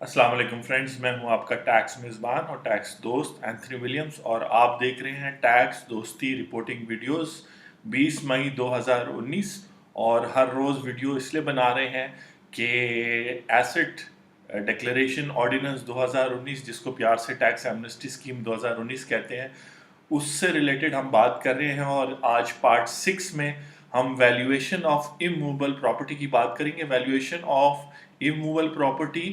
अस्सलाम वालेकुम फ्रेंड्स, मैं हूं आपका टैक्स मेज़बान और टैक्स दोस्त एंथनी विलियम्स और आप देख रहे हैं टैक्स दोस्ती रिपोर्टिंग वीडियोस 20 मई 2019। और हर रोज़ वीडियो इसलिए बना रहे हैं कि एसेट डिक्लेरेशन ऑर्डिनेंस 2019, जिसको प्यार से टैक्स एमनेस्टी स्कीम 2019 कहते हैं, उससे रिलेटेड हम बात कर रहे हैं। और आज पार्ट 6 में हम वैल्यूएशन ऑफ इमूवेबल प्रॉपर्टी की बात करेंगे। वैल्यूएशन ऑफ इमूवेबल प्रॉपर्टी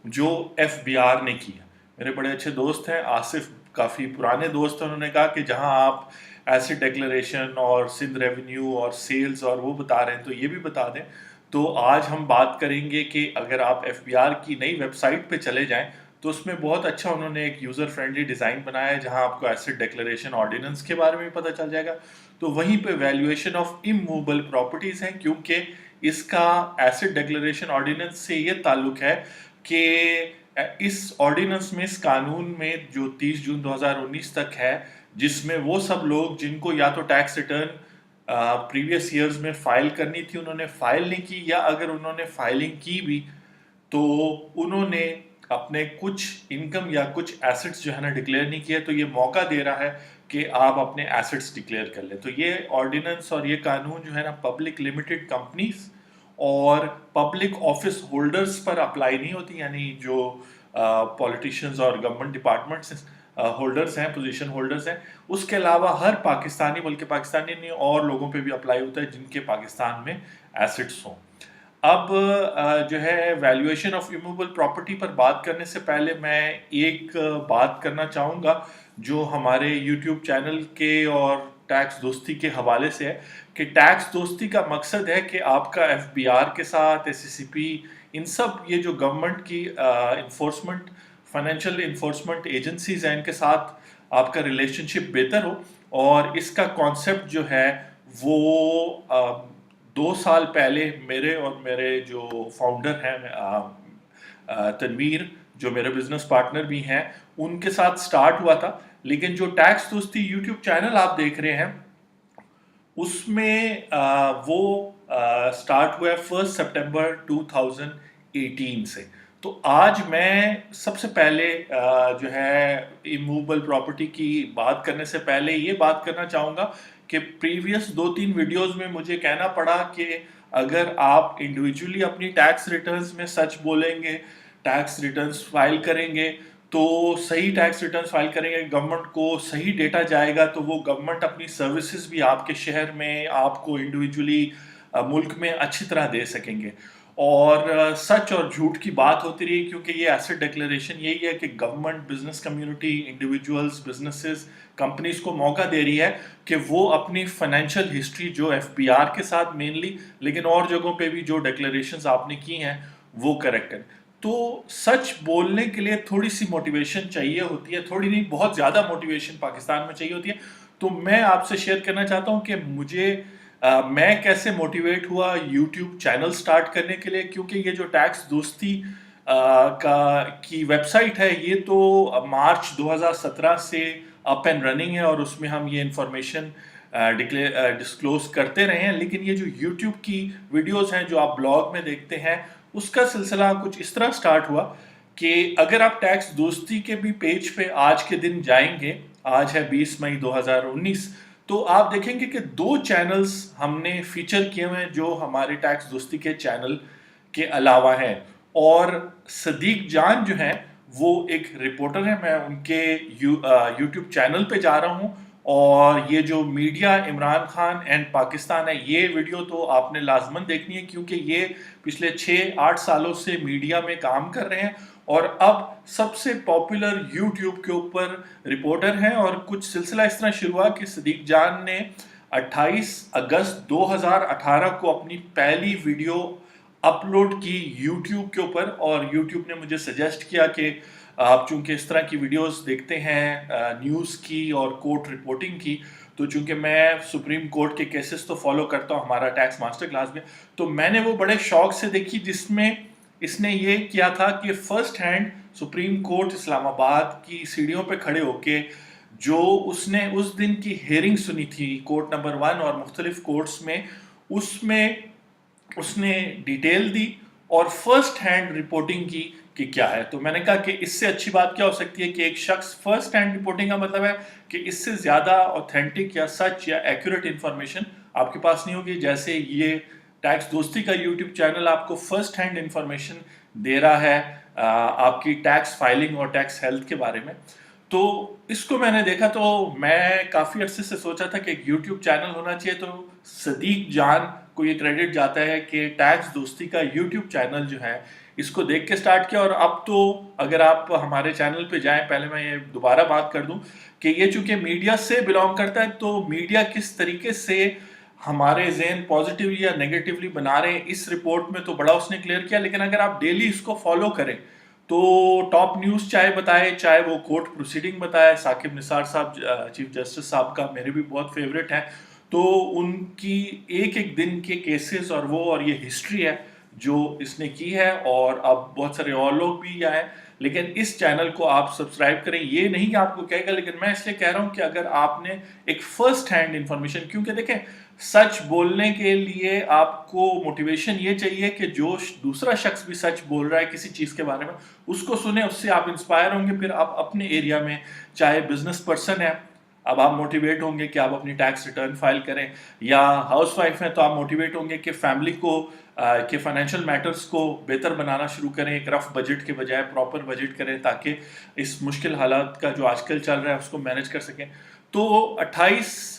जो एफबीआर ने किया। मेरे बड़े अच्छे दोस्त हैं आसिफ, काफ़ी पुराने दोस्त हैं। उन्होंने कहा कि जहां आप एसेट डिक्लेरेशन और सिंध रेवेन्यू और सेल्स और वो बता रहे हैं तो ये भी बता दें। तो आज हम बात करेंगे कि अगर आप एफबीआर की नई वेबसाइट पे चले जाएं तो उसमें बहुत अच्छा उन्होंने एक यूज़र फ्रेंडली डिज़ाइन बनाया है जहां आपको एसेट डिक्लेरेशन ऑर्डिनेंस के बारे में पता चल जाएगा। तो वहीं पे वैल्यूएशन ऑफ इमूवेबल प्रॉपर्टीज़ हैं, क्योंकि इसका एसेट डिक्लेरेशन ऑर्डिनेंस से ये ताल्लुक है कि इस ऑर्डिनेंस में, इस कानून में जो 30 जून 2019 तक है, जिसमें वो सब लोग जिनको या तो टैक्स रिटर्न प्रीवियस ईयर्स में फाइल करनी थी उन्होंने फाइल नहीं की, या अगर उन्होंने फाइलिंग की भी तो उन्होंने अपने कुछ इनकम या कुछ एसेट्स जो है ना डिक्लेयर नहीं किए, तो ये मौका दे रहा है कि आप अपने एसेट्स डिक्लेयर कर लें। तो ये ऑर्डिनेंस और ये कानून जो है ना पब्लिक लिमिटेड कंपनीज और पब्लिक ऑफिस होल्डर्स पर अप्लाई नहीं होती, यानी जो पॉलिटिशियंस और गवर्नमेंट डिपार्टमेंट्स होल्डर्स हैं, पोजीशन होल्डर्स हैं, उसके अलावा हर पाकिस्तानी, बल्कि पाकिस्तानी नहीं और लोगों पे भी अप्लाई होता है जिनके पाकिस्तान में एसेट्स हों। अब जो है वैल्यूएशन ऑफ इमूवेबल प्रॉपर्टी पर बात करने से पहले मैं एक बात करना चाहूँगा जो हमारे यूट्यूब चैनल के और टैक्स दोस्ती के हवाले से है कि टैक्स दोस्ती का मकसद है कि आपका एफबीआर के साथ, एससीसीपी, इन सब ये जो गवर्नमेंट की इन्फोर्समेंट, फाइनेंशियल इन्फोर्समेंट एजेंसीज हैं, इनके साथ आपका रिलेशनशिप बेहतर हो। और इसका कॉन्सेप्ट जो है वो 2 साल पहले मेरे और मेरे जो फाउंडर हैं तनवीर, जो मेरे बिजनेस पार्टनर भी हैं, उनके साथ स्टार्ट हुआ था। लेकिन जो टैक्स दोस्ती यूट्यूब चैनल आप देख रहे हैं उसमें वो स्टार्ट हुआ है 1 सितंबर 2018 से। तो आज मैं सबसे पहले जो है इमूवेबल प्रॉपर्टी की बात करने से पहले ये बात करना चाहूँगा कि प्रीवियस 2-3 वीडियोस में मुझे कहना पड़ा कि अगर आप इंडिविजुअली अपनी टैक्स रिटर्न्स में सच बोलेंगे, टैक्स रिटर्न्स फाइल करेंगे, तो सही टैक्स रिटर्न्स फाइल करेंगे, गवर्नमेंट को सही डेटा जाएगा, तो वो गवर्नमेंट अपनी सर्विसेज भी आपके शहर में, आपको इंडिविजुअली मुल्क में अच्छी तरह दे सकेंगे। और सच और झूठ की बात होती रही, क्योंकि ये एसेट डिक्लेरेशन यही है कि government, business community, individuals, businesses, companies को मौका दे रही है कि वो अपनी फाइनेंशियल हिस्ट्री जो एफबीआर के साथ मेनली, लेकिन और जगहों पे भी जो डिक्लेरेशंस आपने की हैं वो करेक्ट है। तो सच बोलने के लिए थोड़ी सी मोटिवेशन चाहिए होती है, थोड़ी नहीं बहुत ज़्यादा मोटिवेशन पाकिस्तान में चाहिए होती है। तो मैं आपसे शेयर करना चाहता हूँ कि मैं कैसे मोटिवेट हुआ यूट्यूब चैनल स्टार्ट करने के लिए। क्योंकि ये जो टैक्स दोस्ती की वेबसाइट है, ये तो मार्च 2017 से अप एंड रनिंग है और उसमें हम ये इंफॉर्मेशन डिस्क्लोज करते रहे हैं। लेकिन ये जो यूट्यूब की वीडियोस हैं जो आप ब्लॉग में देखते हैं, उसका सिलसिला कुछ इस तरह स्टार्ट हुआ कि अगर आप टैक्स दोस्ती के भी पेज पे आज के दिन जाएंगे, आज है 20 मई 2019, तो आप देखेंगे कि 2 चैनल्स हमने फीचर किए हुए हैं जो हमारे टैक्स दोस्ती के चैनल के अलावा हैं। और सदीक जान जो हैं वो एक रिपोर्टर है, मैं उनके यूट्यूब चैनल पे जा रहा हूँ। और ये जो मीडिया इमरान खान एंड पाकिस्तान है, ये वीडियो तो आपने लाजमन देखनी है, क्योंकि ये पिछले 6-8 सालों से मीडिया में काम कर रहे हैं और अब सबसे पॉपुलर यूट्यूब के ऊपर रिपोर्टर हैं। और कुछ सिलसिला इस तरह शुरू हुआ कि सदीक जान ने 28 अगस्त 2018 को अपनी पहली वीडियो अपलोड की यूट्यूब के ऊपर। और यूट्यूब ने मुझे सजेस्ट किया कि आप चूंकि इस तरह की वीडियोस देखते हैं न्यूज़ की और कोर्ट रिपोर्टिंग की, तो चूंकि मैं सुप्रीम कोर्ट के केसेस तो फॉलो करता हूँ हमारा टैक्स मास्टर क्लास में, तो मैंने वो बड़े शौक से देखी जिसमें इसने ये किया था कि first hand supreme court Islamabad की सीढ़ियों पे खड़े होके जो उसने उस दिन की हेयरिंग सुनी थी कोर्ट नंबर 1 और मुख्तलिफ कोर्ट्स में, उसमें उसने डिटेल दी اور فرسٹ ہینڈ رپورٹنگ کی کہ کیا ہے. تو میں نے کہا کہ اس سے اچھی بات کیا ہو سکتی ہے کہ ایک شخص فرسٹ ہینڈ رپورٹنگ کا مطلب ہے کہ اس سے زیادہ اوتھینٹک یا سچ یا ایکوریٹ انفارمیشن آپ کے پاس نہیں ہوگی. جیسے یہ ٹیکس دوستی کا یوٹیوب چینل آپ کو فرسٹ ہینڈ انفارمیشن دے رہا ہے آپ کی ٹیکس فائلنگ اور ٹیکس ہیلتھ کے بارے میں. تو اس کو میں نے دیکھا تو میں کافی عرصے سے سوچا تھا کہ ایک یوٹیوب چینل ہونا چاہیے. تو صدیق جان کو یہ کریڈٹ جاتا ہے کہ ٹیکس دوستی کا یوٹیوب چینل جو ہے اس کو دیکھ کے سٹارٹ کیا. اور اب تو اگر آپ ہمارے چینل پہ جائیں, پہلے میں یہ دوبارہ بات کر دوں کہ یہ چونکہ میڈیا سے بلانگ کرتا ہے تو میڈیا کس طریقے سے ہمارے ذہن پازیٹیولی یا نیگیٹیولی بنا رہے ہیں اس رپورٹ میں تو بڑا اس نے کلیئر کیا. لیکن اگر آپ ڈیلی اس کو فالو کریں تو ٹاپ نیوز چاہے بتائے, چاہے وہ کورٹ پروسیڈنگ بتائے, ثاقب نثار صاحب چیف جسٹس صاحب کا میرے بھی بہت فیوریٹ ہیں, تو ان کی ایک ایک دن کے کیسز اور یہ ہسٹری ہے جو اس نے کی ہے. اور اب بہت سارے اور لوگ بھی آئے, لیکن اس چینل کو آپ سبسکرائب کریں. یہ نہیں کہ آپ کو کہے گا, لیکن میں اس لیے کہہ رہا ہوں کہ اگر آپ نے ایک فرسٹ ہینڈ انفارمیشن, کیونکہ دیکھیں سچ بولنے کے لیے آپ کو موٹیویشن یہ چاہیے کہ جو دوسرا شخص بھی سچ بول رہا ہے کسی چیز کے بارے میں اس کو سنیں, اس سے آپ انسپائر ہوں گے. پھر آپ اپنے ایریا میں چاہے بزنس پرسن ہے, اب آپ موٹیویٹ ہوں گے کہ آپ اپنی ٹیکس ریٹرن فائل کریں, یا ہاؤس وائف ہیں تو آپ موٹیویٹ ہوں گے کہ فیملی کو کہ فائنینشیل میٹرز کو بہتر بنانا شروع کریں, ایک رف بجٹ کے بجائے پراپر بجٹ کریں تاکہ اس مشکل حالات کا جو آج کل چل رہا ہے اس کو مینیج کر سکیں. تو 28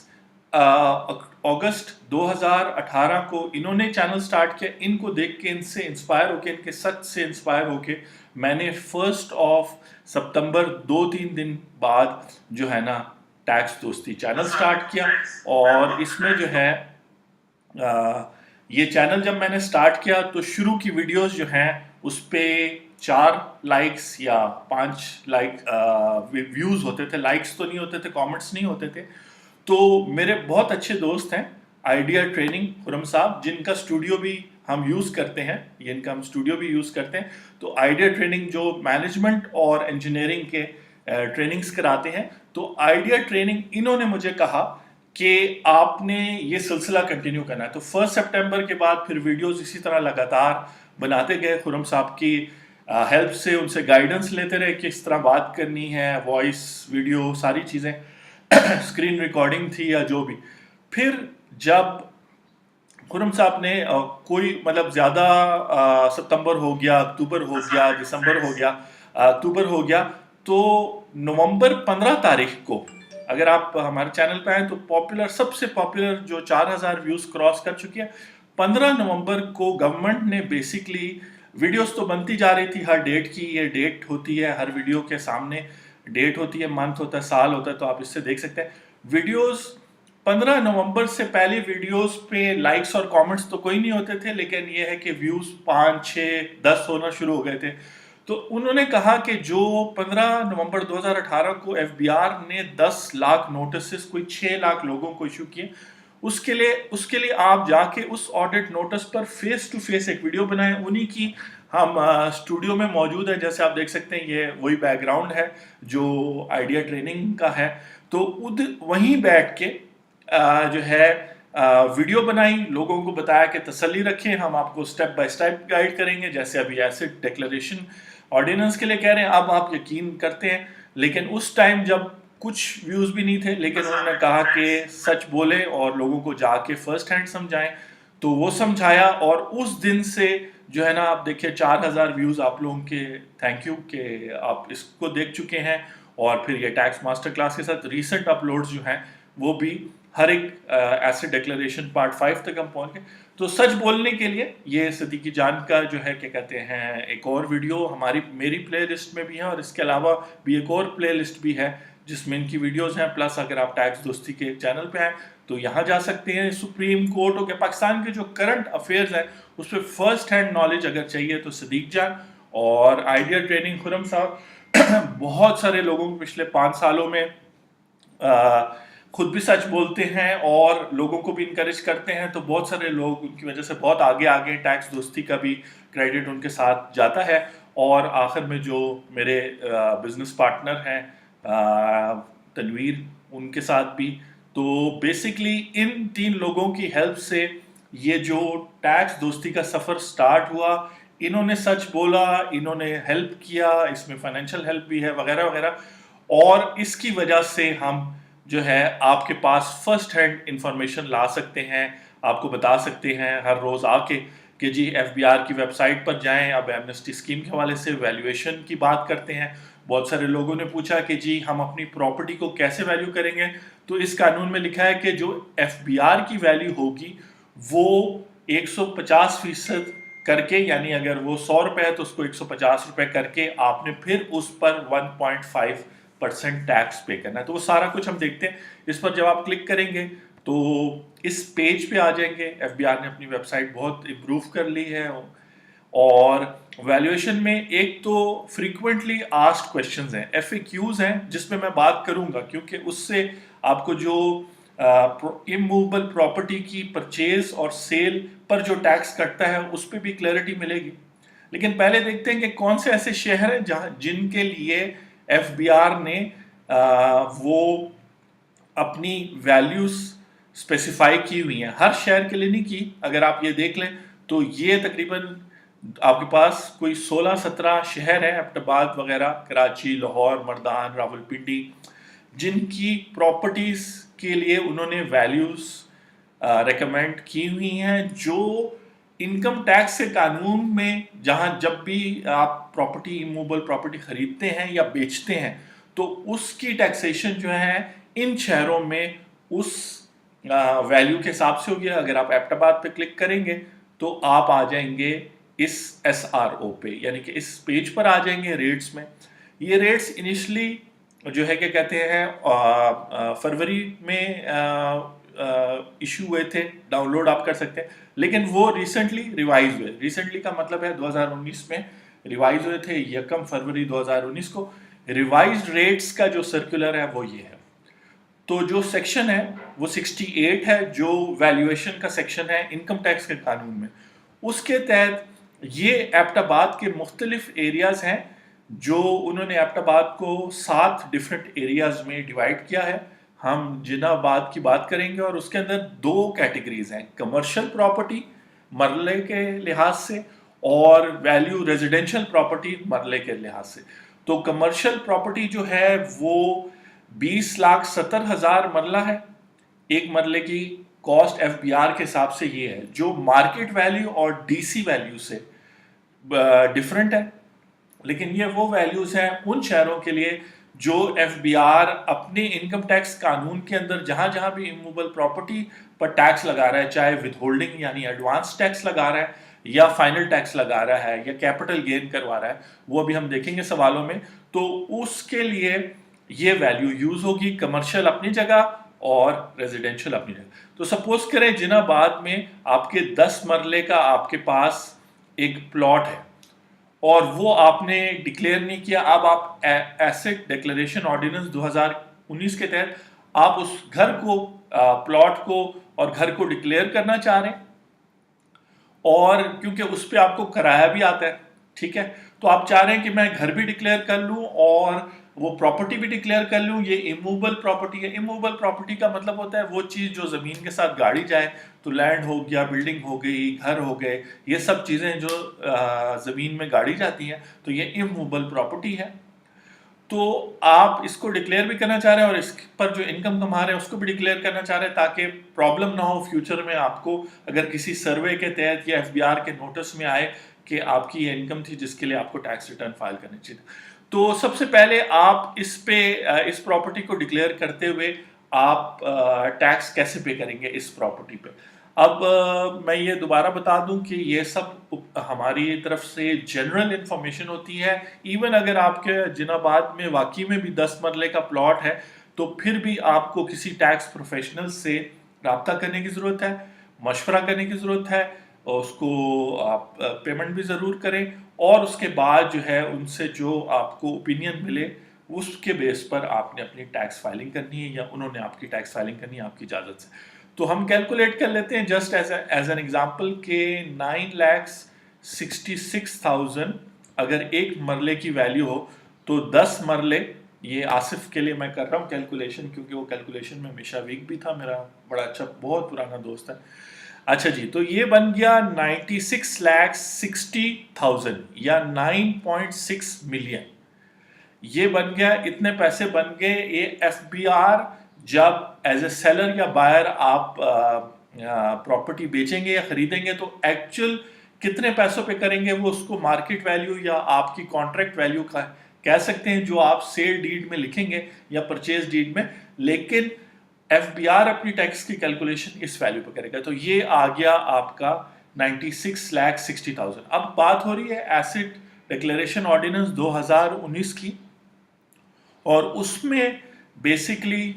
اگست 2018 کو انہوں نے چینل سٹارٹ کیا. ان کو دیکھ کے, ان سے انسپائر ہو کے, ان کے سچ سے انسپائر ہو کے میں نے 1 سپتمبر 2-3 دن بعد جو ہے نا ٹیکس دوستی چینل سٹارٹ کیا. اور اس میں جو ہے یہ چینل جب میں نے سٹارٹ کیا تو شروع کی ویڈیوز جو ہیں اس پہ 4 لائکس یا 5 لائک ویوز ہوتے تھے, لائکس تو نہیں ہوتے تھے, کامنٹس نہیں ہوتے تھے. تو میرے بہت اچھے دوست ہیں آئیڈیا ٹریننگ خرم صاحب, جن کا اسٹوڈیو بھی ہم یوز کرتے ہیں, ان کا ہم اسٹوڈیو بھی یوز کرتے ہیں. تو آئیڈیا ٹریننگ جو مینجمنٹ اور انجینئرنگ کے ٹریننگز کراتے ہیں, تو آئیڈیا ٹریننگ انہوں نے مجھے کہا کہ آپ نے یہ سلسلہ کنٹینیو کرنا ہے. تو 1 سپٹمبر کے بعد پھر ویڈیوز اسی طرح لگاتار بناتے گئے. خرم صاحب کی ہیلپ سے, ان سے گائیڈنس لیتے رہے کہ کس طرح بات کرنی ہے, وائس ویڈیو ساری چیزیں, اسکرین ریکارڈنگ تھی یا جو بھی. پھر جب خرم صاحب نے کوئی مطلب زیادہ ستمبر ہو گیا, اکتوبر ہو گیا, دسمبر ہو گیا, اکتوبر ہو گیا, تو نومبر 15 تاریخ کو اگر آپ ہمارے چینل پہ آئیں تو پاپولر, سب سے پاپولر جو 4000 ویوز کراس کر چکی ہے, 15 نومبر کو گورنمنٹ نے بیسکلی, ویڈیوز تو بنتی جا رہی تھی ہر ڈیٹ کی, یہ ڈیٹ ہوتی ہے ہر ویڈیو کے سامنے, ڈیٹ ہوتی ہے, منتھ ہوتا ہے, سال ہوتا ہے, تو آپ اس سے دیکھ سکتے ہیں. ویڈیوز 15 نومبر سے پہلے ویڈیوز پہ لائکس اور کامنٹس تو کوئی نہیں ہوتے تھے, لیکن یہ ہے کہ ویوز 5, 6, 10 ہونا شروع ہو گئے تھے. تو انہوں نے کہا کہ جو 15 نومبر 2018 کو ایف بی آر نے 10 لاکھ نوٹسز کوئی 6 لاکھ لوگوں کو ایشو کیے, اس کے لیے آپ جا کے اس آڈٹ نوٹس پر فیس ٹو فیس ایک ویڈیو بنائیں. انہی کی ہم اسٹوڈیو میں موجود ہیں, جیسے آپ دیکھ سکتے ہیں یہ وہی بیک گراؤنڈ ہے جو آئیڈیا ٹریننگ کا ہے. تو وہیں بیٹھ کے جو ہے ویڈیو بنائی, لوگوں کو بتایا کہ تسلی رکھیں, ہم آپ کو سٹیپ بائی سٹیپ گائیڈ کریں گے, جیسے ابھی ایسٹ ڈیکلریشن آرڈیننس کے لیے کہہ رہے ہیں, اب آپ یقین کرتے ہیں. لیکن اس ٹائم جب کچھ ویوز بھی نہیں تھے, لیکن انہوں نے کہا کہ سچ بولیں اور لوگوں کو جا کے فرسٹ ہینڈ سمجھائیں, تو وہ سمجھایا. اور اس دن سے جو ہے نا آپ دیکھیں 4000 ویوز آپ لوگوں کے, تھینک یو کہ آپ اس کو دیکھ چکے ہیں. اور پھر یہ ٹیکس ماسٹر کلاس کے ساتھ ریسنٹ اپلوڈز جو ہیں وہ بھی ہر ایک ایسٹ ڈیکلریشن پارٹ 5 تک ہم پہنچ گئے. تو سچ بولنے کے لیے یہ صدیقی جان کا جو ہے کیا کہتے ہیں ایک اور ویڈیو میری پلے لسٹ میں بھی ہے, اور اس کے علاوہ بھی ایک اور پلے لسٹ بھی ہے جس میں ان کی ویڈیوز ہیں. پلس اگر آپ ٹیکس دوستی کے چینل پہ ہیں تو یہاں جا سکتے ہیں. سپریم کورٹ ہو کے پاکستان کے جو کرنٹ افیئرز ہیں اس پہ فرسٹ ہینڈ نالج اگر چاہیے تو صدیق جان اور آئیڈیا ٹریننگ خرم صاحب بہت سارے لوگوں کو پچھلے 5 سالوں میں خود بھی سچ بولتے ہیں اور لوگوں کو بھی انکریج کرتے ہیں. تو بہت سارے لوگ ان کی وجہ سے بہت آگے ٹیکس دوستی کا بھی کریڈٹ ان کے ساتھ جاتا ہے. اور آخر میں جو میرے بزنس پارٹنر ہیں تنویر, ان کے ساتھ بھی. تو بیسکلی ان 3 لوگوں کی ہیلپ سے یہ جو ٹیکس دوستی کا سفر سٹارٹ ہوا, انہوں نے سچ بولا, انہوں نے ہیلپ کیا, اس میں فائنینشیل ہیلپ بھی ہے وغیرہ وغیرہ, اور اس کی وجہ سے ہم جو ہے آپ کے پاس فرسٹ ہینڈ انفارمیشن لا سکتے ہیں, آپ کو بتا سکتے ہیں ہر روز آ کے کہ جی ایف بی آر کی ویب سائٹ پر جائیں. اب ایمنسٹی اسکیم کے حوالے سے ویلیویشن کی بات کرتے ہیں. بہت سارے لوگوں نے پوچھا کہ جی ہم اپنی پراپرٹی کو کیسے ویلیو کریں گے, تو اس قانون میں لکھا ہے کہ جو ایف بی آر کی ویلیو ہوگی وہ 150% کر کے, یعنی اگر وہ 100 روپے ہے تو اس کو 150 روپے کر کے آپ نے پھر اس پر 1.5% ٹیکس پے کرنا ہے. تو وہ سارا کچھ ہم دیکھتے ہیں. اس پر جب آپ کلک کریں گے تو اس پیج پہ آ جائیں گے. ایف بی آر نے اپنی ویب سائٹ بہت امپروو کر لی ہے, اور ویلیویشن میں ایک تو فریکوینٹلی آسکڈ کویشچنز ہیں, ایف اے کیوز ہیں, جس پہ میں بات کروں گا کیونکہ اس سے آپ کو جو اموویبل پراپرٹی کی پرچیز اور سیل پر جو ٹیکس کٹتا ہے اس پہ بھی کلیئرٹی ملے گی. لیکن پہلے دیکھتے ہیں کہ کون سے ایسے شہر ہیں جن کے لیے ایف بی آر نے وہ اپنی ویلیوز اسپیسیفائی کی ہوئی ہیں. ہر شہر کے لیے نہیں کی. اگر آپ یہ دیکھ لیں تو یہ تقریباً آپ کے پاس کوئی 16-17 شہر ہیں, ایبٹ آباد وغیرہ, کراچی, لاہور, مردان, راولپنڈی, جن کی پراپرٹیز کے لیے انہوں نے ویلیوز ریکمینڈ کی ہوئی ہیں, جو انکم ٹیکس کے قانون میں جہاں جب بھی آپ پراپرٹی اموویبل پراپرٹی خریدتے ہیں یا بیچتے ہیں تو اس کی ٹیکسیشن جو ہے ان شہروں میں اس ویلیو کے حساب سے ہوگی. اگر آپ ایبٹ آباد پہ کلک کریں گے تو آپ آ جائیں گے اس ایس آر او پہ, یعنی کہ اس پیج پر آ جائیں گے ریٹس میں. یہ ریٹس انیشلی جو ہے کہ کہتے ہیں فروری میں ایشو ہوئے تھے, ڈاؤن لوڈ آپ کر سکتے ہیں, لیکن وہ ریسنٹلی ریوائز ہوئے. ریسنٹلی کا مطلب ہے 2019 میں ریوائز ہوئے تھے, 1 فروری 2019 کو. ریوائزڈ ریٹس کا جو سرکولر ہے وہ یہ ہے. تو جو سیکشن ہے وہ 68 ہے, جو ویلیویشن کا سیکشن ہے انکم ٹیکس کے قانون میں. اس کے تحت یہ ایبٹ آباد کے مختلف ایریاز ہیں, جو انہوں نے ایبٹ آباد کو 7 ڈفرینٹ ایریاز میں ڈیوائڈ کیا ہے. ہم جناح آباد کی بات کریں گے, اور اس کے اندر 2 کیٹیگریز ہیں, کمرشل پراپرٹی مرلے کے لحاظ سے اور ویلیو ریزیڈینشل پراپرٹی مرلے کے لحاظ سے. تو کمرشل پراپرٹی جو ہے وہ 20,70,000 مرلہ ہے. ایک مرلے کی کاسٹ ایف بی آر کے حساب سے یہ ہے, جو مارکیٹ ویلیو اور ڈی سی ویلیو سے ڈفرینٹ ہے. لیکن یہ وہ ویلیوز ہیں ان شہروں کے لیے جو ایف بی آر اپنے انکم ٹیکس قانون کے اندر جہاں جہاں بھی اموویبل پراپرٹی پر ٹیکس لگا رہا ہے, چاہے ود ہولڈنگ یعنی ایڈوانس ٹیکس لگا رہا ہے یا فائنل ٹیکس لگا رہا ہے یا کیپٹل گین کروا رہا ہے, وہ ابھی ہم دیکھیں گے سوالوں میں. تو اس کے لیے یہ ویلیو یوز ہوگی, کمرشل اپنی جگہ اور ریزیڈینشل اپنی جگہ. تو سپوز کریں جناح آباد میں آپ کے 10 مرلے کا آپ کے پاس ایک پلاٹ ہے اور وہ آپ نے ڈکلیئر نہیں کیا. اب آپ ایسٹ ڈیکلیریشن آرڈیننس 2019 کے تحت آپ اس گھر کو, پلاٹ کو اور گھر کو ڈکلیئر کرنا چاہ رہے ہیں, اور کیونکہ اس پہ آپ کو کرایہ بھی آتا ہے, ٹھیک ہے, تو آپ چاہ رہے ہیں کہ میں گھر بھی ڈکلیئر کر لوں اور وہ پراپرٹی بھی ڈکلیئر کر لوں. یہ اموویبل پراپرٹی ہے. اموویبل پراپرٹی کا مطلب ہوتا ہے وہ چیز جو زمین کے ساتھ گاڑی جائے, تو لینڈ ہو گیا, بلڈنگ ہو گئی, گھر ہو گئے, یہ سب چیزیں جو زمین میں گاڑی جاتی ہیں, تو یہ اموویبل پراپرٹی ہے. تو آپ اس کو ڈکلیئر بھی کرنا چاہ رہے ہیں اور اس پر جو انکم کما رہے ہیں اس کو بھی ڈکلیئر کرنا چاہ رہے ہیں, تاکہ پرابلم نہ ہو فیوچر میں آپ کو, اگر کسی سروے کے تحت یا ایف بی آر کے نوٹس میں آئے کہ آپ کی یہ انکم تھی جس کے لیے آپ کو ٹیکس ریٹرن فائل کرنی چاہیے. تو سب سے پہلے آپ اس پہ اس پراپرٹی کو ڈکلیئر کرتے ہوئے آپ ٹیکس کیسے پے کریں گے اس پراپرٹی پہ. اب میں یہ دوبارہ بتا دوں کہ یہ سب ہماری طرف سے جنرل انفارمیشن ہوتی ہے. ایون اگر آپ کے جناح آباد میں واقعی میں بھی 10 مرلے کا پلاٹ ہے تو پھر بھی آپ کو کسی ٹیکس پروفیشنل سے رابطہ کرنے کی ضرورت ہے, مشورہ کرنے کی ضرورت ہے, اور اس کو آپ پیمنٹ بھی ضرور کریں, اور اس کے بعد جو ہے ان سے جو آپ کو اوپینین ملے اس کے بیس پر آپ نے اپنی ٹیکس فائلنگ کرنی ہے یا انہوں نے آپ کی ٹیکس فائلنگ کرنی ہے آپ کی اجازت سے. تو ہم کیلکولیٹ کر لیتے ہیں جسٹ ایز این ایگزامپل کہ 9,66,000 اگر ایک مرلے کی ویلیو ہو تو 10 مرلے, یہ آصف کے لیے میں کر رہا ہوں کیلکولیشن کیونکہ وہ کیلکولیشن میں ہمیشہ ویک بھی تھا, میرا بڑا اچھا بہت پرانا دوست ہے. अच्छा जी, तो ये बन गया 96,60,000 या 9.6 मिलियन। ये बन गया, इतने पैसे बन गए। ये एफबीआर जब एज ए सेलर या बायर आप प्रॉपर्टी बेचेंगे या खरीदेंगे तो एक्चुअल कितने पैसों पे करेंगे वो उसको मार्केट वैल्यू या आपकी कॉन्ट्रैक्ट वैल्यू का कह सकते हैं, जो आप सेल डीड में लिखेंगे या परचेज डीड में। लेकिन एफबीआर अपनी टैक्स की कैलकुलेशन इस वैल्यू पे करेगा। तो ये आ गया आपका 96,60,000। अब बात हो रही है एसेट डिक्लेरेशन ऑर्डिनेंस 2019 की, और उसमें बेसिकली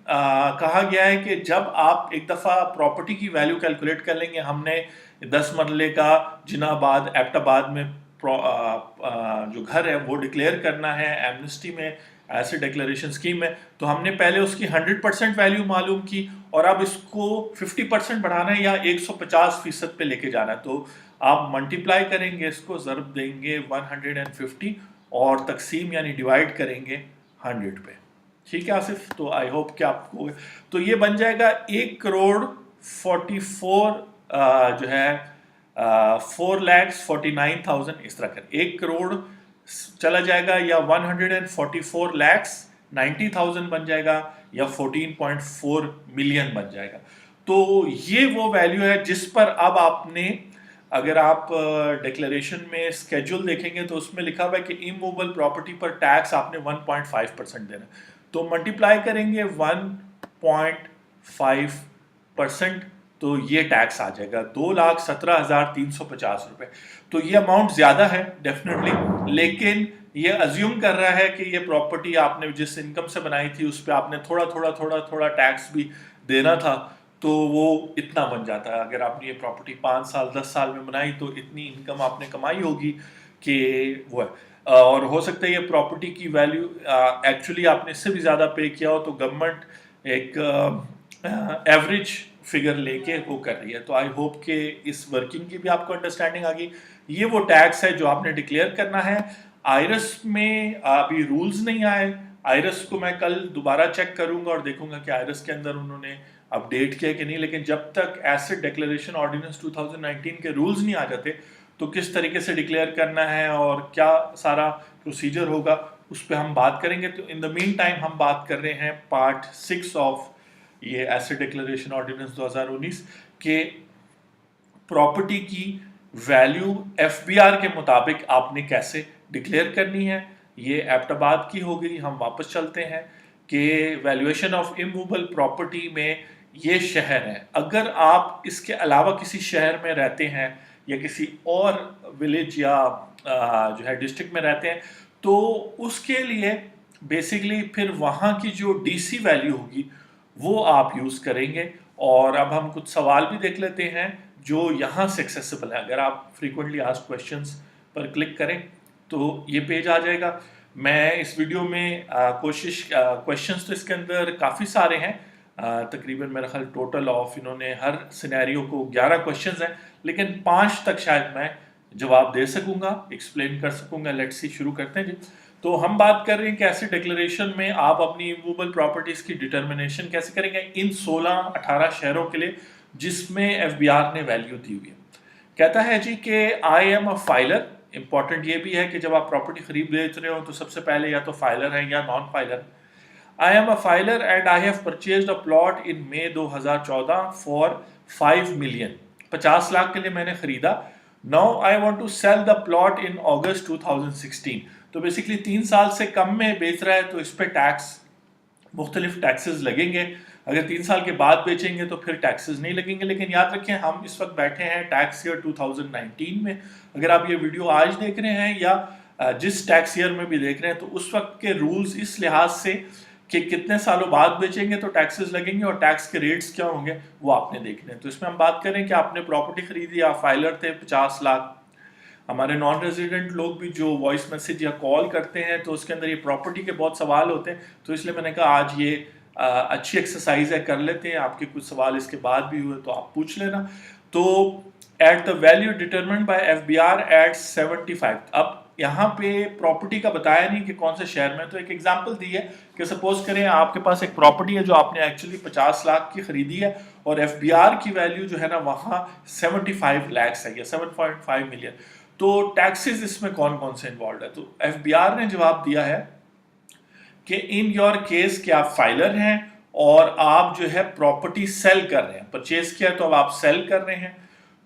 कहा गया है कि जब आप एक दफ़ा प्रॉपर्टी की वैल्यू कैलकुलेट कर लेंगे, हमने 10 मरले का जिनाबाद एबटाबाद में जो घर है वो डिक्लेयर करना है एमनेस्टी में, एसेट डिक्लेरेशन स्कीम में, तो हमने पहले उसकी 100% वैल्यू मालूम की और अब इसको 50% बढ़ाना है या 150% पे लेके जाना है। तो आप मल्टीप्लाई करेंगे, इसको ज़रब देंगे 150 और तकसीम यानी डिवाइड करेंगे 100 पे। ठीक है आसिफ, तो आई होप कि आपको, तो ये बन जाएगा 1,44,000 जो है 4,49,000 इस तरह कर 1 करोड़ चला जाएगा, या 144,90,000 बन जाएगा, या 14.4 मिलियन बन जाएगा। तो ये वो वैल्यू है जिस पर अब आपने, अगर आप डिक्लेरेशन में स्केड्यूल देखेंगे तो उसमें लिखा हुआ है कि इमूवेबल प्रॉपर्टी पर टैक्स आपने 1.5% देना। तो मल्टीप्लाई करेंगे 1.5%, तो ये टैक्स आ जाएगा 2,17,350 रुपए। तो ये अमाउंट ज्यादा है डेफिनेटली, लेकिन ये अज्यूम कर रहा है कि ये प्रॉपर्टी आपने जिस इनकम से बनाई थी उस पर आपने थोड़ा थोड़ा थोड़ा थोड़ा टैक्स भी देना था, तो वो इतना बन जाता है। अगर आपने ये प्रॉपर्टी 5 साल 10 साल में बनाई तो इतनी इनकम आपने कमाई होगी कि वो है। और हो सकता है ये प्रॉपर्टी की वैल्यू एक्चुअली आपने इससे भी ज़्यादा पे किया हो, तो गवर्नमेंट एक एवरेज फिगर लेके वो कर रही है। तो आई होप कि इस वर्किंग की भी आपको अंडरस्टैंडिंग आ गई। ये वो टैक्स है जो आपने डिक्लेयर करना है। आयरस में अभी रूल्स नहीं आए, आयरस को मैं कल दोबारा चेक करूंगा और देखूंगा कि आयरस के अंदर उन्होंने अपडेट किया कि नहीं। लेकिन जब तक एसेट डिक्लेरेशन ऑर्डिनेंस 2019 के रूल्स नहीं आ जाते तो किस तरीके से डिक्लेयर करना है और क्या सारा प्रोसीजर होगा उस पर हम बात करेंगे। तो इन द मीन टाइम हम बात कर रहे हैं पार्ट 6 ऑफ ये एसेट डिक्लेरेशन ऑर्डिनेंस 2019 के प्रॉपर्टी की वैल्यू एफबीआर के मुताबिक आपने कैसे डिक्लेयर करनी है। ये एबटाबाद की हो गई। हम वापस चलते हैं कि वैल्यूएशन ऑफ इमूवेबल प्रॉपर्टी में ये शहर है। अगर आप इसके अलावा किसी शहर में रहते हैं या किसी और विलेज या जो है डिस्ट्रिक्ट में रहते हैं तो उसके लिए बेसिकली फिर वहाँ की जो डीसी वैल्यू होगी वो आप यूज़ करेंगे। और अब हम कुछ सवाल भी देख लेते हैं जो यहाँ से एक्सेसिबल है। अगर आप फ्रीक्वेंटली आस्क्ड क्वेश्चंस पर क्लिक करें तो ये पेज आ जाएगा। मैं इस वीडियो में क्वेश्चंस तो इसके अंदर काफ़ी सारे हैं, तकरीबन मेरा ख्याल टोटल ऑफ इन्होंने हर सिनेरियो को 11 क्वेश्चंस हैं, लेकिन 5 तक शायद मैं जवाब दे सकूंगा, एक्सप्लेन कर सकूंगा। लेट्स सी, शुरू करते हैं जी। तो हम बात कर रहे हैं कि एसेट डिक्लेरेशन में आप अपनी इमूवेबल प्रॉपर्टीज की डिटर्मिनेशन कैसे करेंगे इन 16-18 शहरों के लिए जिसमें एफबीआर ने वैल्यू दी हुई है। कहता है जी कि आई एम अ फाइलर। इंपॉर्टेंट ये भी है कि जब आप प्रॉपर्टी खरीद बेच रहे हो तो सबसे पहले या तो फाइलर है या non filer. I am a filer and I have purchased a plot in May 2014 for 5 million. 50 lakh के लिए मैंने खरीदा। Now I want to sell the plot in August 2016। तो बेसिकली 3 साल से कम में बेच रहा है तो इस पे टैक्स, मुख्तलिफ टैक्सेस लगेंगे। अगर 3 साल के बाद बेचेंगे तो फिर टैक्सेस नहीं लगेंगे। लेकिन याद रखें हम इस वक्त बैठे हैं टैक्स ईयर 2019 में। अगर आप ये वीडियो आज देख रहे हैं या जिस टैक्स ईयर में भी देख रहे हैं तो उस वक्त के रूल्स इस लिहाज से कि कितने सालों बाद बेचेंगे तो टैक्सेस लगेंगे और टैक्स के रेट्स क्या होंगे वो आपने देखने हैं। तो इसमें हम बात करें कि आपने प्रॉपर्टी खरीदी, आप फाइलर थे 50 लाख। हमारे नॉन रेजिडेंट लोग भी जो वॉइस मैसेज या कॉल करते हैं तो उसके अंदर ये प्रॉपर्टी के बहुत सवाल होते हैं, तो इसलिए मैंने कहा आज ये अच्छी एक्सरसाइज है, कर लेते हैं। आपके कुछ सवाल इसके बाद भी हुए तो आप पूछ लेना। तो at the value determined by FBR at 75, अब यहाँ पे प्रॉपर्टी का बताया नहीं कि कौन से शहर में, तो एक एग्जांपल दी है कि सपोज करें आपके पास एक प्रॉपर्टी है जो आपने एक्चुअली 50 लाख की खरीदी है और एफबीआर की वैल्यू जो है ना वहाँ 75 लाख है या 7.5 मिलियन, तो टैक्सेस इसमें कौन कौन से इन्वॉल्व है? तो एफबीआर ने जवाब दिया है कि इन योर केस कि आप फाइलर हैं और आप जो है प्रॉपर्टी सेल कर रहे हैं, परचेज किया तो अब आप सेल कर रहे हैं,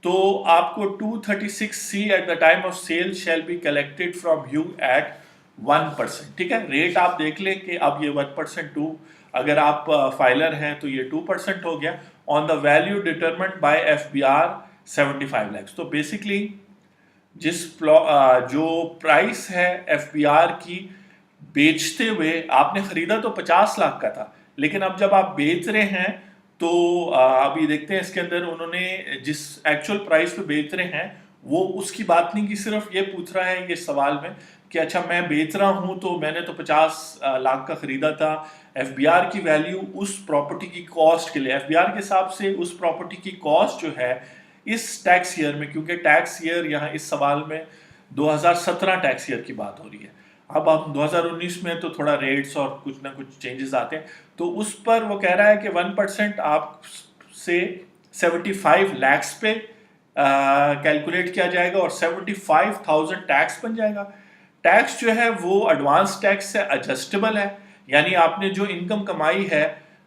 तो आपको 236C at the time of sale shall be collected from you at 1%। ठीक है, रेट आप देख लें कि अब ये 1% टू, अगर आप फाइलर हैं तो ये 2% हो गया on the value determined by FBR 75 lakh. तो बेसिकली जो प्राइस है एफबीआर की बेचते हुए, आपने खरीदा तो 50 लाख का था, लेकिन अब जब आप बेच रहे हैं तो अभी देखते हैं इसके अंदर उन्होंने जिस एक्चुअल प्राइस पे बेच रहे हैं वो उसकी बात नहीं की, सिर्फ ये पूछ रहा है ये सवाल में कि अच्छा मैं बेच रहा हूं तो मैंने तो 50 लाख का खरीदा था, एफबीआर की वैल्यू उस प्रॉपर्टी की कॉस्ट के लिए, एफबीआर के हिसाब से उस प्रॉपर्टी की कॉस्ट जो है इस टैक्स ईयर में, क्योंकि टैक्स ईयर यहाँ इस सवाल में 2017 टैक्स ईयर की बात हो रही है, अब हम 2019 में तो थोड़ा रेट्स और कुछ ना कुछ चेंजेस आते हैं, तो उस पर वो कह रहा है कि 1% आप से 75 लैक्स पे कैलकुलेट किया जाएगा और 75,000 टैक्स बन जाएगा। टैक्स जो है वो एडवांस टैक्स से एडजस्टेबल है, यानी आपने जो इनकम कमाई है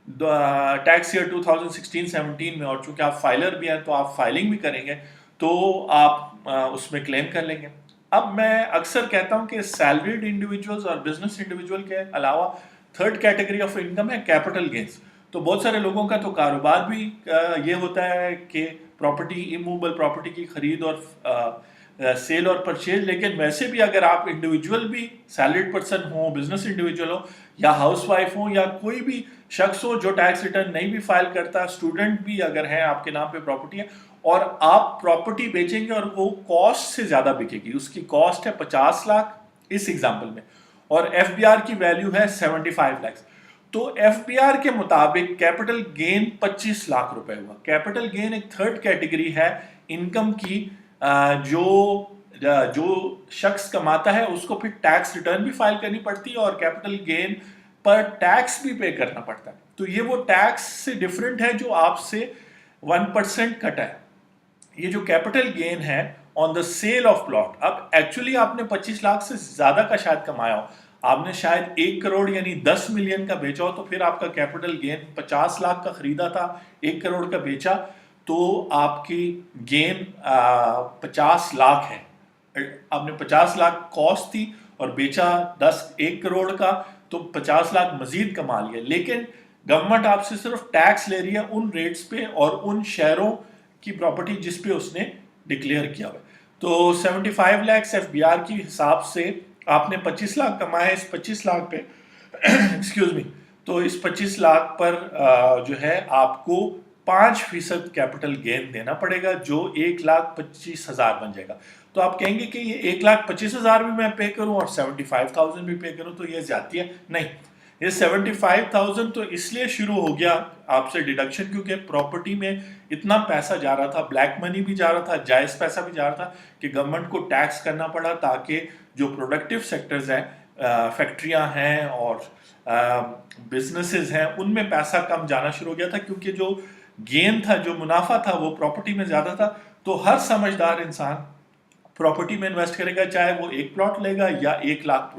टैक्स ईयर 2016-17 में, और चूंकि आप फाइलर भी हैं तो आप फाइलिंग भी करेंगे तो आप उसमें क्लेम कर लेंगे। अब मैं अक्सर कहता हूं कि सैलरीड इंडिविजुअल्स और बिजनेस इंडिविजुअल के अलावा थर्ड कैटेगरी ऑफ इनकम है कैपिटल गेन्स। तो बहुत सारे लोगों का तो कारोबार भी ये होता है कि प्रॉपर्टी, इमूवेबल प्रॉपर्टी की खरीद और सेल और परचेज, लेकिन वैसे भी अगर आप इंडिविजुअल भी सैलरीड पर्सन हो, बिजनेस इंडिविजुअल हो या हाउसवाइफ हो या कोई भी शख्स हो जो टैक्स रिटर्न नहीं भी फाइल करता, स्टूडेंट भी अगर है आपके नाम पे प्रॉपर्टी है और आप प्रॉपर्टी बेचेंगे और वो कॉस्ट से ज्यादा बिकेगी, उसकी कॉस्ट है 50 लाख इस एग्जांपल में और एफबीआर की वैल्यू है 75 लाख, तो एफबीआर के मुताबिक कैपिटल गेन 25 लाख रुपए हुआ। कैपिटल गेन एक थर्ड कैटेगरी है इनकम की, जो शख्स कमाता है उसको फिर टैक्स रिटर्न भी फाइल करनी पड़ती है और कैपिटल गेन पर टैक्स भी पे करना पड़ता है। तो ये वो टैक्स से डिफरेंट है जो आपसे 1% कटा है। ये जो कैपिटल गेन है on the sale of plot, अब एक्चुअली आपने 25 लाख से ज्यादा का शायद कमाया हो, आपने शायद 1 करोड़ यानी 10 मिलियन का बेचा हो, तो फिर आपका कैपिटल गेन 50 लाख का खरीदा था, 1 करोड़ का बेचा, तो आपकी गेन 50 लाख है। आपने 50 लाख कॉस्ट थी और बेचा 1 करोड़ का, तो 50 लाख मजीद कमा लिया, लेकिन गवर्नमेंट आपसे सिर्फ टैक्स ले रही है उन रेट्स पे और उन शहरों की प्रॉपर्टी जिस पे उसने डिक्लेयर किया हुआ। तो 75 लाख एफबीआर की हिसाब से आपने 25 लाख कमाया है, इस 25 लाख पे एक्सक्यूज मी, तो इस 25 लाख पर जो है आपको 5% कैपिटल गेन देना पड़ेगा जो 1,25,000 बन जाएगा। तो आप कहेंगे कि ये 1,25,000 भी मैं पे करूं और 75,000 भी पे करूं तो ये ज्यादती है? नहीं, ये 75,000 तो इसलिए शुरू हो गया आपसे डिडक्शन क्योंकि प्रॉपर्टी में इतना पैसा जा रहा था, ब्लैक मनी भी जा रहा था, जायज पैसा भी जा रहा था कि गवर्नमेंट को टैक्स करना पड़ा ताकि जो प्रोडक्टिव सेक्टर्स हैं, फैक्ट्रियां हैं और बिजनेसेस हैं, उनमें पैसा कम जाना शुरू हो गया था क्योंकि जो गेन था, जो मुनाफा था वो प्रॉपर्टी में ज्यादा था। तो हर समझदार इंसान प्रॉपर्टी में इन्वेस्ट करेगा, चाहे वो एक प्लॉट लेगा या 1 लाख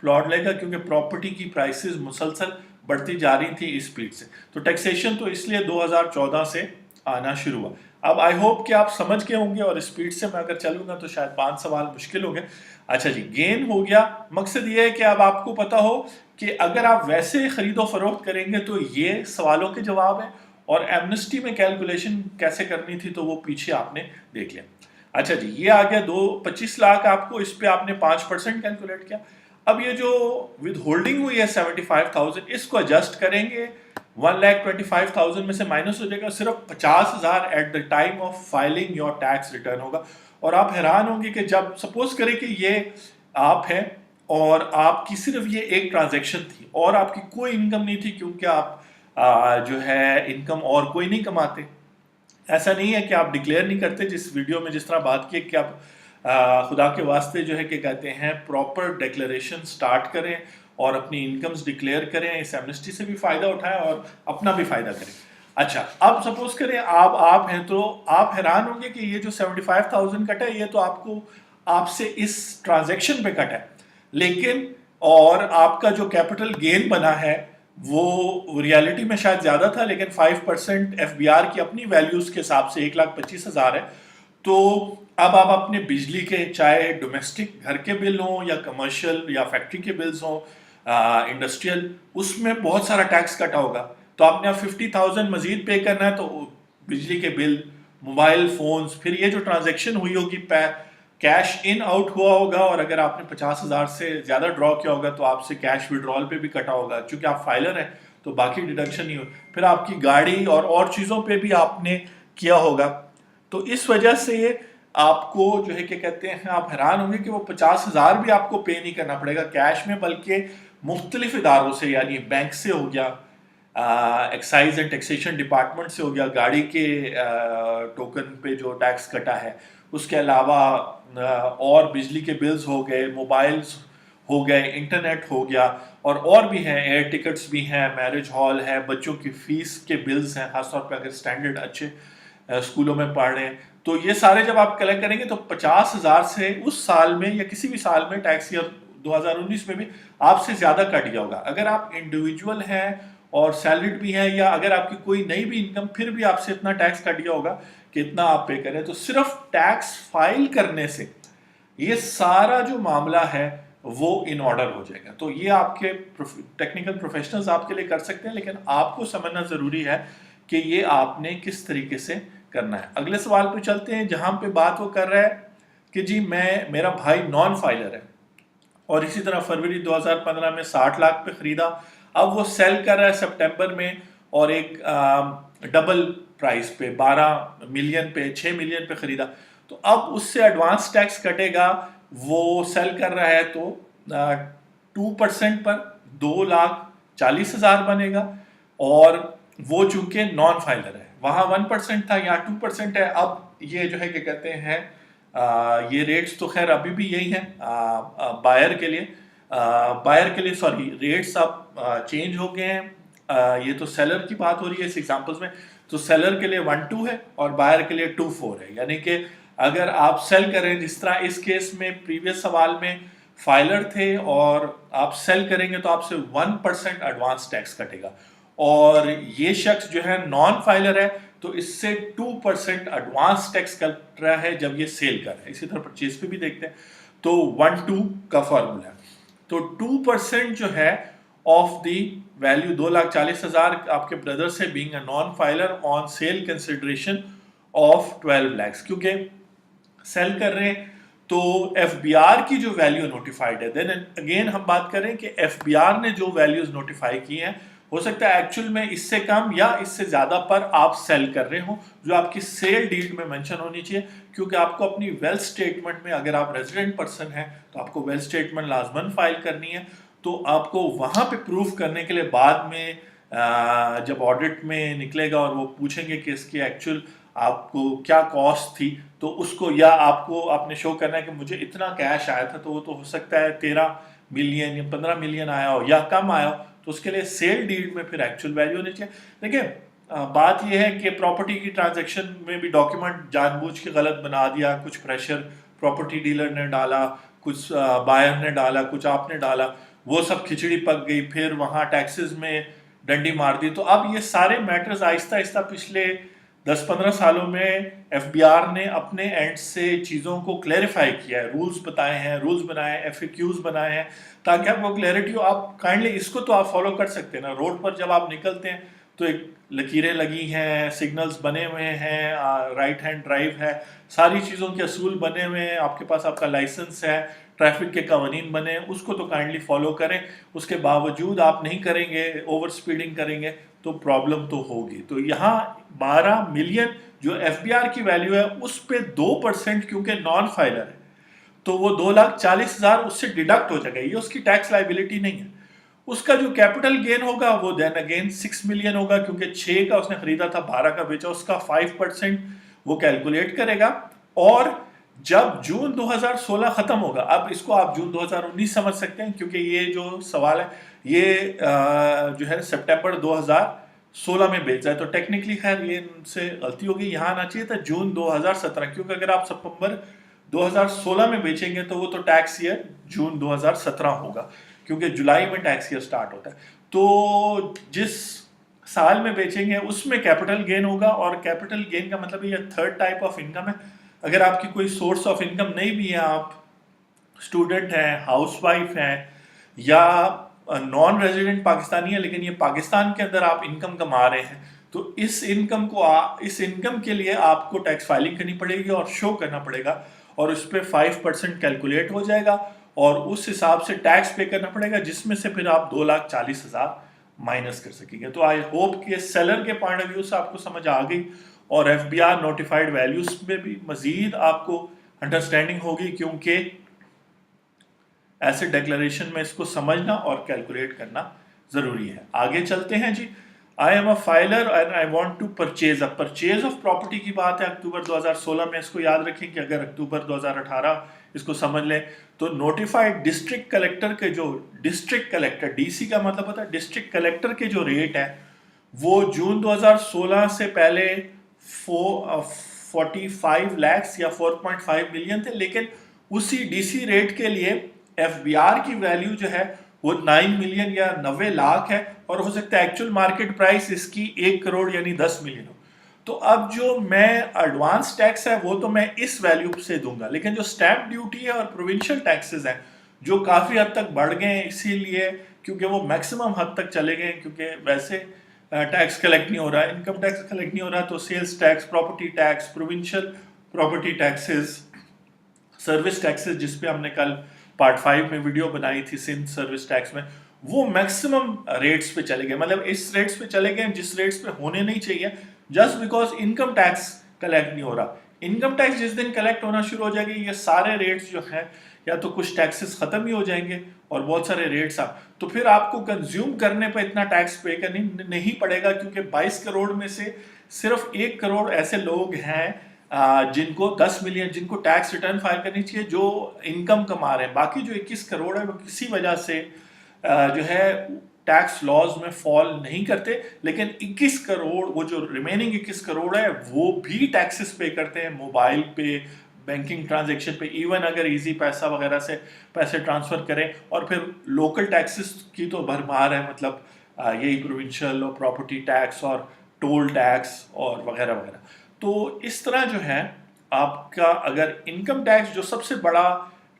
प्लॉट लेगा, क्योंकि प्रॉपर्टी की प्राइसेस मुसलसल बढ़ती जा रही थी इस स्पीड से। तो टैक्सेशन तो इसलिए 2014 से आना शुरू हुआ। अब आई होप कि आप समझ गए होंगे और स्पीड से मैं अगर चलूंगा तो शायद 5 सवाल मुश्किल हो गए। अच्छा जी, गेन हो गया। मकसद ये है कि अब आपको पता हो कि अगर आप वैसे खरीदो फरोख्त करेंगे तो ये सवालों के जवाब है, और एमनेस्टी में कैलकुलेशन कैसे करनी थी तो वो पीछे आपने देख लिया। अच्छा जी, ये आ गया 25 लाख आपको, इस पे आपने 5% कैलकुलेट किया। अब ये जो विद होल्डिंग हुई है 75,000, इसको एडजस्ट करेंगे, 1,25,000 में से माइनस हो जाएगा, सिर्फ 50,000 eight the time of filing your tax return होगा। और आप हैरान होंगे कि जब सपोज करें कि ये आप हैं और आपकी सिर्फ ये एक ट्रांजैक्शन थी और आपकी कोई इनकम नहीं थी, क्योंकि आप जो है इनकम और कोई नहीं कमाते। ऐसा नहीं है कि आप डिक्लेयर नहीं करते, जिस वीडियो में जिस तरह बात की कि आप خدا کے واسطے جو ہے کہ کہتے ہیں پراپر ڈیکلریشن سٹارٹ کریں اور اپنی انکمز ڈکلیئر کریں, اس ایمنسٹی سے بھی فائدہ اٹھائیں اور اپنا بھی فائدہ کریں. اچھا, اب سپوز کریں آپ ہیں تو آپ حیران ہوں گے کہ یہ جو 75,000 کٹ ہے یہ تو آپ سے اس ٹرانزیکشن پہ کٹ ہے, لیکن اور آپ کا جو کیپٹل گین بنا ہے وہ ریالٹی میں شاید زیادہ تھا, لیکن 5% ایف بی آر کی اپنی ویلیوز کے حساب سے 1,25,000 ہے. تو اب آپ اپنے بجلی کے, چاہے ڈومیسٹک گھر کے بل ہوں یا کمرشل یا فیکٹری کے بلز ہوں, انڈسٹریل, اس میں بہت سارا ٹیکس کٹا ہوگا. تو آپ نے اب 50,000 مزید پے کرنا ہے, تو بجلی کے بل, موبائل فونز, پھر یہ جو ٹرانزیکشن ہوئی ہوگی کیش ان آؤٹ ہوا ہوگا, اور اگر آپ نے 50,000 سے زیادہ ڈرا کیا ہوگا تو آپ سے کیش وڈرال پہ بھی کٹا ہوگا, چونکہ آپ فائلر ہیں تو باقی ڈیڈکشن نہیں ہو. پھر آپ کی گاڑی اور چیزوں پہ بھی آپ نے کیا ہوگا, تو اس وجہ سے آپ کو جو ہے کہ کہتے ہیں آپ حیران ہوں گے کہ وہ 50,000 بھی آپ کو پے نہیں کرنا پڑے گا کیش میں, بلکہ مختلف اداروں سے, یعنی بینک سے ہو گیا, ایکسائز اینڈ ٹیکسیشن ڈپارٹمنٹ سے ہو گیا, گاڑی کے ٹوکن پہ جو ٹیکس کٹا ہے, اس کے علاوہ اور بجلی کے بلز ہو گئے, موبائلز ہو گئے, انٹرنیٹ ہو گیا, اور بھی ہیں, ایئر ٹکٹس بھی ہیں, میرج ہال ہے, بچوں کی فیس کے بلز ہیں, خاص طور پہ اگر اسٹینڈرڈ اچھے اسکولوں میں پڑھ رہے ہیں. تو یہ سارے جب آپ کلیکٹ کریں گے تو 50,000 سے اس سال میں یا کسی بھی سال میں, ٹیکس ایئر 2019 میں بھی آپ سے زیادہ کٹ گیا ہوگا. اگر آپ انڈیویجول ہیں اور سیلریڈ بھی ہیں, یا اگر آپ کی کوئی نئی بھی انکم, پھر بھی آپ سے اتنا ٹیکس کٹ گیا ہوگا کہ اتنا آپ پے کریں. تو صرف ٹیکس فائل کرنے سے یہ سارا جو معاملہ ہے وہ ان آرڈر ہو جائے گا. تو یہ آپ کے ٹیکنیکل پروفیشنلز آپ کے لیے کر سکتے ہیں, لیکن آپ کو سمجھنا ضروری ہے کہ یہ آپ نے کس طریقے سے کرنا ہے. اگلے سوال پہ چلتے ہیں, جہاں پہ بات وہ کر رہا ہے کہ جی میرا بھائی نان فائلر ہے اور اسی طرح فروری 2015 میں 60 لاکھ پہ خریدا, اب وہ سیل کر رہا ہے سپٹمبر میں اور ایک ڈبل پرائز پہ 12 ملین پہ 6 ملین پہ خریدا, تو اب اس سے ایڈوانس ٹیکس کٹے گا. وہ سیل کر رہا ہے تو 2% پر 2,40,000 بنے گا, اور وہ چونکہ نان فائلر ہے, وہاں 1% تھا, یہاں 2% ہے. اب یہ جو ہے کہ کہتے ہیں یہ ریٹس تو خیر ابھی بھی یہی ہیں بائر کے لیے سوری ریٹس اب چینج ہو گئے ہیں. یہ تو سیلر کی بات ہو رہی ہے اس ایگزامپلس میں, تو سیلر کے لیے 1.2 ہے اور بائر کے لیے 2.4 ہے. یعنی کہ اگر آپ سیل کریں, جس طرح اس کیس میں پریویس سوال میں فائلر تھے, اور آپ سیل کریں گے تو آپ سے 1% ایڈوانس ٹیکس کٹے گا, اور یہ شخص جو ہے نان فائلر ہے تو اس سے 2% ایڈوانس ٹیکس کٹ رہا ہے جب یہ سیل کر رہا ہے. اسی طرح پرچیز پہ بھی دیکھتے ہیں تو 1-2 کا فارمولا ہے. تو 2% جو ہے آف دی ویلیو 2,40,000 آپ کے بردر سے being a non filer on cell consideration of 12 lakhs, کیونکہ سیل کر رہے ہیں تو ایف بی آر کی جو ویلیو نوٹیفائڈ ہے. دین اگین ہم بات کریں کہ ایف بی آر نے جو ویلیوز نوٹیفائی کی ہیں, ہو سکتا ہے ایکچوئل میں اس سے کم یا اس سے زیادہ پر آپ سیل کر رہے ہوں, جو آپ کی سیل ڈیڈ میں منشن ہونی چاہیے, کیونکہ آپ کو اپنی ویلتھ اسٹیٹمنٹ میں, اگر آپ ریزیڈنٹ پرسن ہیں تو آپ کو ویلتھ اسٹیٹمنٹ لازماً فائل کرنی ہے. تو آپ کو وہاں پہ پروف کرنے کے لیے بعد میں جب آڈٹ میں نکلے گا اور وہ پوچھیں گے کہ اس کی ایکچوئل آپ کو کیا کاسٹ تھی, تو اس کو یا آپ نے شو کرنا ہے کہ مجھے اتنا کیش آیا تھا, تو وہ تو ہو سکتا ہے 13 ملین یا 15 ملین آیا ہو یا کم آیا ہو, تو اس کے لیے سیل ڈیڈ میں پھر ایکچوئل ویلیو ہونی چاہیے. دیکھیں بات یہ ہے کہ پراپرٹی کی ٹرانزیکشن میں بھی ڈاکیومنٹ جان بوجھ کے غلط بنا دیا, کچھ پریشر پراپرٹی ڈیلر نے ڈالا, کچھ بائر نے ڈالا, کچھ آپ نے ڈالا, وہ سب کھچڑی پک گئی, پھر وہاں ٹیکسز میں ڈنڈی مار دی. تو اب یہ سارے میٹرز آہستہ آہستہ پچھلے 10-15 سالوں میں ایف بی آر نے اپنے اینڈ سے چیزوں کو کلیریفائی کیا ہے, رولز بتائے ہیں, رولز بنائے ہیں, ایف اے کیوز بنائے ہیں, تاکہ آپ کو کلیئرٹی ہو. آپ کائنڈلی اس کو تو آپ فالو کر سکتے ہیں نا. روڈ پر جب آپ نکلتے ہیں تو ایک لکیریں لگی ہیں, سگنلز بنے ہوئے ہیں, رائٹ ہینڈ ڈرائیو ہے, ساری چیزوں کے اصول بنے ہوئے ہیں, آپ کے پاس آپ کا لائسنس ہے, ٹریفک کے قوانین بنے ہیں, اس کو تو کائنڈلی فالو کریں. اس کے باوجود آپ نہیں کریں گے, اوور سپیڈنگ کریں گے تو پرابلم تو ہوگی. تو یہاں 12 ملین جو ایف بی آر کی ویلیو ہے اس پہ 2% کیونکہ نان فائلر ہے تو وہ 2,40,000 اس سے ڈیڈکٹ ہو جائے گا, یہ اس کی ٹیکس لائبلٹی نہیں ہے. اس کا جو کیپٹل گین ہوگا وہ دین اگین 6 ملین ہوگا, کیونکہ 6 کا اس نے خریدا تھا, 12 کا بیچا, اس کا 5% وہ کیلکولیٹ کرے گا. اور जब जून 2016 खत्म होगा, अब इसको आप जून 2019 समझ सकते हैं क्योंकि ये जो सवाल है ये जो है सितंबर 2016 में बेचा है, तो टेक्निकली खैर ये इनसे गलती होगी, यहाँ आना चाहिए था जून 2017, क्योंकि अगर आप सितंबर 2016 में बेचेंगे तो वो तो टैक्स ईयर जून 2017 होगा, क्योंकि जुलाई में टैक्स ईयर स्टार्ट होता है। तो जिस साल में बेचेंगे उसमें कैपिटल गेन होगा, और कैपिटल गेन का मतलब ये थर्ड टाइप ऑफ इनकम है। अगर आपकी कोई सोर्स ऑफ इनकम नहीं भी है, आप स्टूडेंट हैं, हाउसवाइफ हैं, या नॉन रेजिडेंट पाकिस्तानी है लेकिन ये पाकिस्तान के अंदर आप इनकम कमा रहे हैं, तो इस इनकम के लिए आपको टैक्स फाइलिंग करनी पड़ेगी और शो करना पड़ेगा, और उस पर 5% कैलकुलेट हो जाएगा और उस हिसाब से टैक्स पे करना पड़ेगा, जिसमें से फिर आप 2,40,000 माइनस कर सकेंगे। तो आई होप कि सेलर के पॉइंट ऑफ व्यू से आपको समझ आ गई, और एफबीआर नोटिफाइड वैल्यूज में भी मजीद आपको अंडरस्टैंडिंग होगी, क्योंकि एसेट डिक्लेरेशन में इसको समझना और कैलकुलेट करना जरूरी है। आगे चलते हैं जी। I am a filer and I want to purchase, अब परचेज ऑफ प्रॉपर्टी की बात है अक्टूबर 2016 में, इसको याद रखें कि अगर अक्टूबर 2018 इसको समझ लें तो नोटिफाइड डिस्ट्रिक्ट कलेक्टर के जो डिस्ट्रिक्ट कलेक्टर, डीसी का मतलब होता है डिस्ट्रिक्ट कलेक्टर के जो रेट है वो जून 2016 से पहले 45 लैक्स या 4.5 मिलियन थे, लेकिन उसी डीसी रेट के लिए एफबीआर की वैल्यू जो है वो 9 मिलियन या 90 लाख है, और हो सकता है एक्चुअल मार्केट प्राइस इसकी 1 करोड़ यानी 10 मिलियन हो। तो अब जो मैं एडवांस टैक्स है वो तो मैं इस वैल्यू से दूंगा, लेकिन जो स्टैंप ड्यूटी है और प्रोविंशियल टैक्सेस हैं जो काफ़ी हद तक बढ़ गए हैं, इसीलिए क्योंकि वो मैक्सिमम हद तक चले गए हैं, क्योंकि वैसे टैक्स कलेक्ट नहीं हो रहा है, इनकम टैक्स कलेक्ट नहीं हो रहा, तो sales tax, property tax, provincial property taxes, service taxes जिस पे हमने कल पार्ट 5 में वीडियो बनाई थी सिंध सर्विस टैक्स में, वो मैक्सिमम रेट्स पे चले गए, मतलब इस रेट्स पे चले गए जिस रेट्स पे होने नहीं चाहिए, just because income tax collect नहीं हो रहा। इनकम टैक्स जिस दिन कलेक्ट होना शुरू हो जाएगी, ये सारे रेट्स जो हैं या तो कुछ टैक्सेस खत्म ही हो जाएंगे और बहुत सारे रेट्स तो फिर आपको कंज्यूम करने पर इतना टैक्स पे करनी नहीं पड़ेगा, क्योंकि 22 करोड़ में से सिर्फ 1 करोड़ ऐसे लोग हैं जिनको 10 मिलियन जिनको टैक्स रिटर्न फाइल करनी चाहिए, जो इनकम कमा रहे हैं। बाकी जो 21 करोड़ है वो किसी वजह से जो है टैक्स लॉज में फॉल नहीं करते, लेकिन 21 करोड़ वो जो रिमेनिंग 21 करोड़ है वो भी टैक्सेस पे करते हैं, मोबाइल पे, बैंकिंग ट्रांजैक्शन पे, इवन अगर इजी पैसा वगैरह से पैसे ट्रांसफर करें, और फिर लोकल टैक्सेस की तो भरमार है, मतलब यही प्रोविंशियल और प्रॉपर्टी टैक्स और टोल टैक्स और वगैरह वगैरह। तो इस तरह जो है आपका अगर इनकम टैक्स जो सबसे बड़ा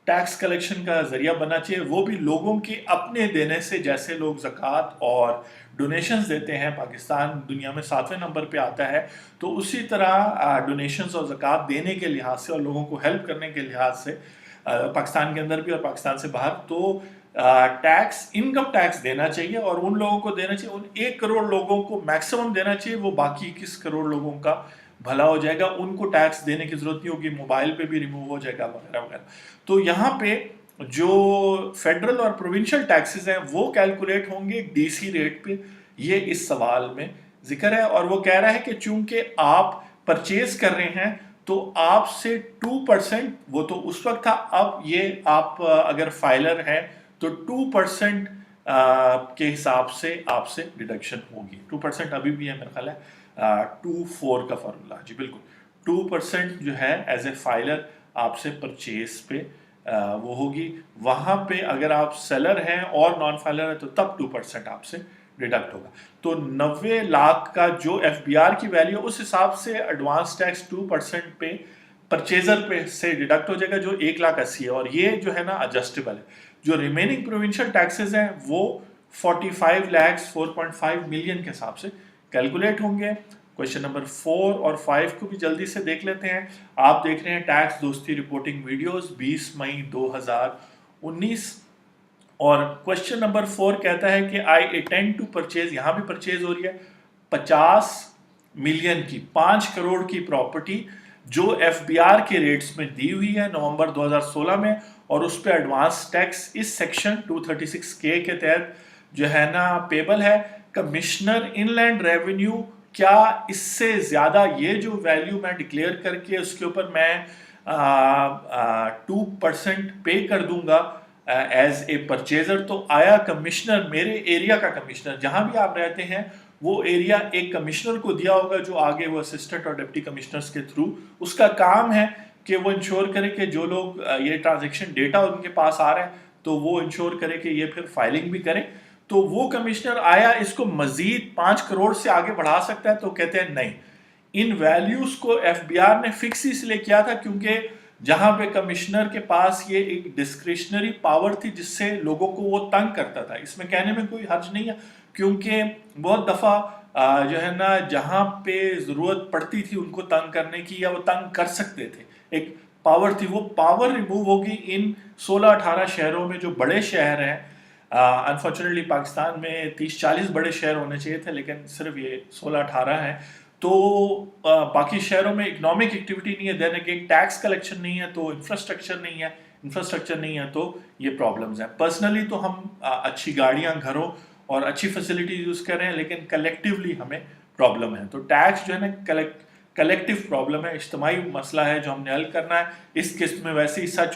टैक्स कलेक्शन का जरिया बनना चाहिए, वो भी लोगों के अपने देने से, जैसे लोग ज़कात और डोनेशंस देते हैं, पाकिस्तान दुनिया में 7वें नंबर पे आता है, तो उसी तरह डोनेशंस और ज़कात देने के लिहाज से और लोगों को हेल्प करने के लिहाज से पाकिस्तान के अंदर भी और पाकिस्तान से बाहर, तो टैक्स इनकम टैक्स देना चाहिए, और उन लोगों को देना चाहिए, उन 1 करोड़ लोगों को मैक्सिमम देना चाहिए, वो बाकी 21 करोड़ लोगों का भला हो जाएगा, उनको टैक्स देने की जरूरत नहीं होगी, मोबाइल पे भी रिमूव हो जाएगा वगैरह वगैरह। तो यहाँ पे जो फेडरल और प्रोविंशियल टैक्सेस हैं वो कैलकुलेट होंगे डीसी रेट पे, ये इस सवाल में जिक्र है, और वो कह रहा है कि चूंकि आप परचेज कर रहे हैं तो आपसे 2%, वो तो उस वक्त था, अब ये आप अगर फाइलर हैं तो 2% के हिसाब से आपसे डिडक्शन होगी। 2% अभी भी है मेरा ख्याल है 2-4 का फॉर्मूला, जी बिल्कुल 2% जो है एज ए फाइलर आपसे परचेज पे वो होगी। वहाँ पे अगर आप सेलर हैं और नॉन फाइलर है तो तब 2% आपसे डिडक्ट होगा। तो 90 लाख का जो एफबीआर की वैल्यू, उस हिसाब से एडवांस टैक्स 2% पे परचेजर पे से डिडक्ट हो जाएगा, जो 1,80,000 है, और ये जो है ना एडजस्टेबल है। जो रिमेनिंग प्रोविंशियल टैक्सेस हैं वो 45 लैक्स 4.5 मिलियन के हिसाब से कैलकुलेट होंगे। क्वेश्चन नंबर 4 और 5 को भी जल्दी से देख लेते हैं। आप देख रहे हैं टैक्स दोस्ती रिपोर्टिंग वीडियोस 20 मई 2019, और क्वेश्चन नंबर 4 कहता है कि आई इंटेंड टू परचेज, यहाँ भी परचेज हो रही है 50 मिलियन की, 5 करोड़ की प्रॉपर्टी जो एफबीआर के रेट्स में दी हुई है नवंबर 2016 में, और उस पर एडवांस टैक्स इस सेक्शन 236K के तहत जो है ना पेबल है। कमिश्नर इनलैंड रेवेन्यू क्या इससे ज़्यादा, ये जो वैल्यू मैं डिक्लेयर करके उसके ऊपर मैं 2% पे कर दूंगा एज ए परचेजर, तो आया कमिश्नर, मेरे एरिया का कमिश्नर, जहां भी आप रहते हैं वो एरिया एक कमिश्नर को दिया होगा, जो आगे वो असिस्टेंट और डिप्टी कमिश्नर्स के थ्रू उसका काम है कि वो इंश्योर करे कि जो लोग ये ट्रांजैक्शन डेटा उनके पास आ रहा है तो वो इंश्योर करे कि ये फिर फाइलिंग भी करें। तो वो कमिश्नर आया, इसको मजीद 5 करोड़ से आगे बढ़ा सकता है, तो कहते हैं नहीं, इन वैल्यूज को एफबीआर ने फिक्स इसलिए किया था क्योंकि जहां पे कमिश्नर के पास ये एक डिस्क्रिशनरी पावर थी जिससे लोगों को वो तंग करता था। इसमें कहने में कोई हर्ज नहीं है, क्योंकि बहुत दफा जो है ना, जहां पे जरूरत पड़ती थी उनको तंग करने की या वो तंग कर सकते थे, एक पावर थी, वो पावर रिमूव होगी इन 16-18 शहरों में जो बड़े शहर हैं। अनफॉर्चुनेटली पाकिस्तान में 30-40 बड़े शहर होने चाहिए थे, लेकिन सिर्फ ये 16-18 हैं। तो बाकी शहरों में इकोनॉमिक एक्टिविटी नहीं है, देन अगेन टैक्स कलेक्शन नहीं है, तो इंफ्रास्ट्रक्चर नहीं है, इंफ्रास्ट्रक्चर नहीं है तो ये प्रॉब्लम्स हैं। पर्सनली तो हम अच्छी गाड़ियां, घरों और अच्छी फैसिलिटीज यूज कर रहे हैं, लेकिन कलेक्टिवली हमें प्रॉब्लम है। तो टैक्स जो है ना कलेक्टिव प्रॉब्लम है, इज्तिमाई मसला है जो हमने हल करना है। इस किस्त में वैसे ही सच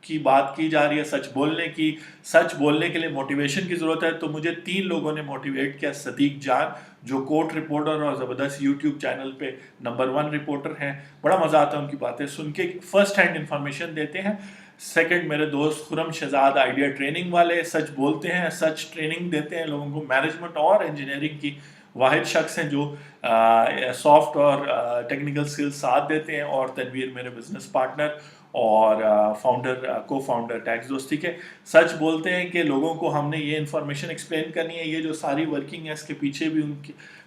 की बात की जा रही है, सच बोलने की, सच बोलने के लिए मोटिवेशन की जरूरत है। तो मुझे 3 लोगों ने मोटिवेट किया। सदीक जान जो कोर्ट रिपोर्टर और ज़बरदस्त यूट्यूब चैनल पे नंबर 1 रिपोर्टर हैं, बड़ा मज़ा आता है उनकी बातें सुन के, फर्स्ट हैंड इंफॉर्मेशन देते हैं। सेकंड, मेरे दोस्त खुरम शहजाद, आइडिया ट्रेनिंग वाले, सच बोलते हैं, सच ट्रेनिंग देते हैं लोगों को, मैनेजमेंट और इंजीनियरिंग की वाहिद शख्स हैं जो सॉफ्ट और टेक्निकल स्किल्स साथ देते हैं। और तनवीर मेरे बिजनेस पार्टनर और को फाउंडर टैक्स दोस्ती के, सच बोलते हैं कि लोगों को हमने ये इन्फॉर्मेशन एक्सप्लेन करनी है। ये जो सारी वर्किंग है इसके पीछे भी